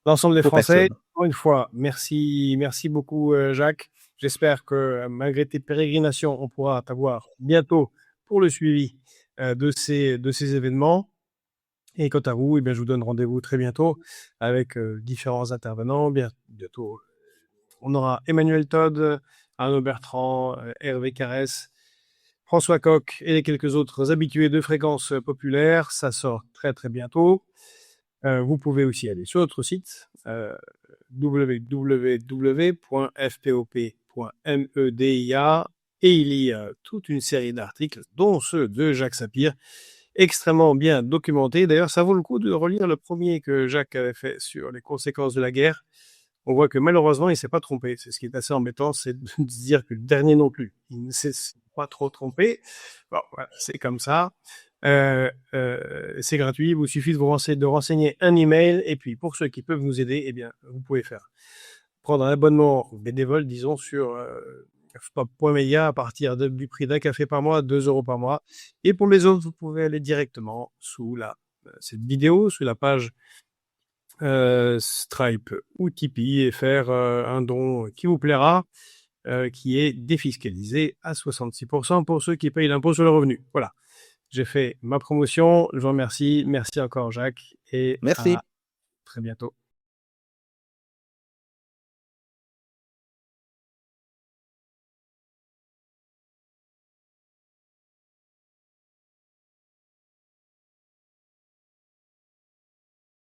l'ensemble des Pour Français. personne. Encore une fois, merci beaucoup Jacques. J'espère que malgré tes pérégrinations, on pourra t'avoir bientôt pour le suivi de ces événements. Et quant à vous, eh bien, je vous donne rendez-vous très bientôt avec différents intervenants. Bientôt, on aura Emmanuel Todd, Arnaud Bertrand, Hervé Carès, François Coq et les quelques autres habitués de Fréquences Populaires. Ça sort très très bientôt. Vous pouvez aussi aller sur notre site www.fpop.media et il y a toute une série d'articles, dont ceux de Jacques Sapir, extrêmement bien documentés. D'ailleurs, ça vaut le coup de relire le premier que Jacques avait fait sur les conséquences de la guerre. On voit que malheureusement, il ne s'est pas trompé. C'est ce qui est assez embêtant, c'est de se dire que le dernier non plus, il ne s'est pas trop trompé. Bon, voilà, c'est comme ça. C'est gratuit. Il vous suffit de renseigner un email. Et puis, pour ceux qui peuvent nous aider, eh bien, vous pouvez prendre un abonnement bénévole, disons, sur fpop.media à partir du prix d'un café par mois, 2 € par mois. Et pour les autres, vous pouvez aller directement sous cette vidéo, sous la page Stripe ou Tipeee et faire un don qui vous plaira, qui est défiscalisé à 66% pour ceux qui payent l'impôt sur le revenu. Voilà. J'ai fait ma promotion. Je vous remercie. Merci encore, Jacques. Et Merci. à très bientôt.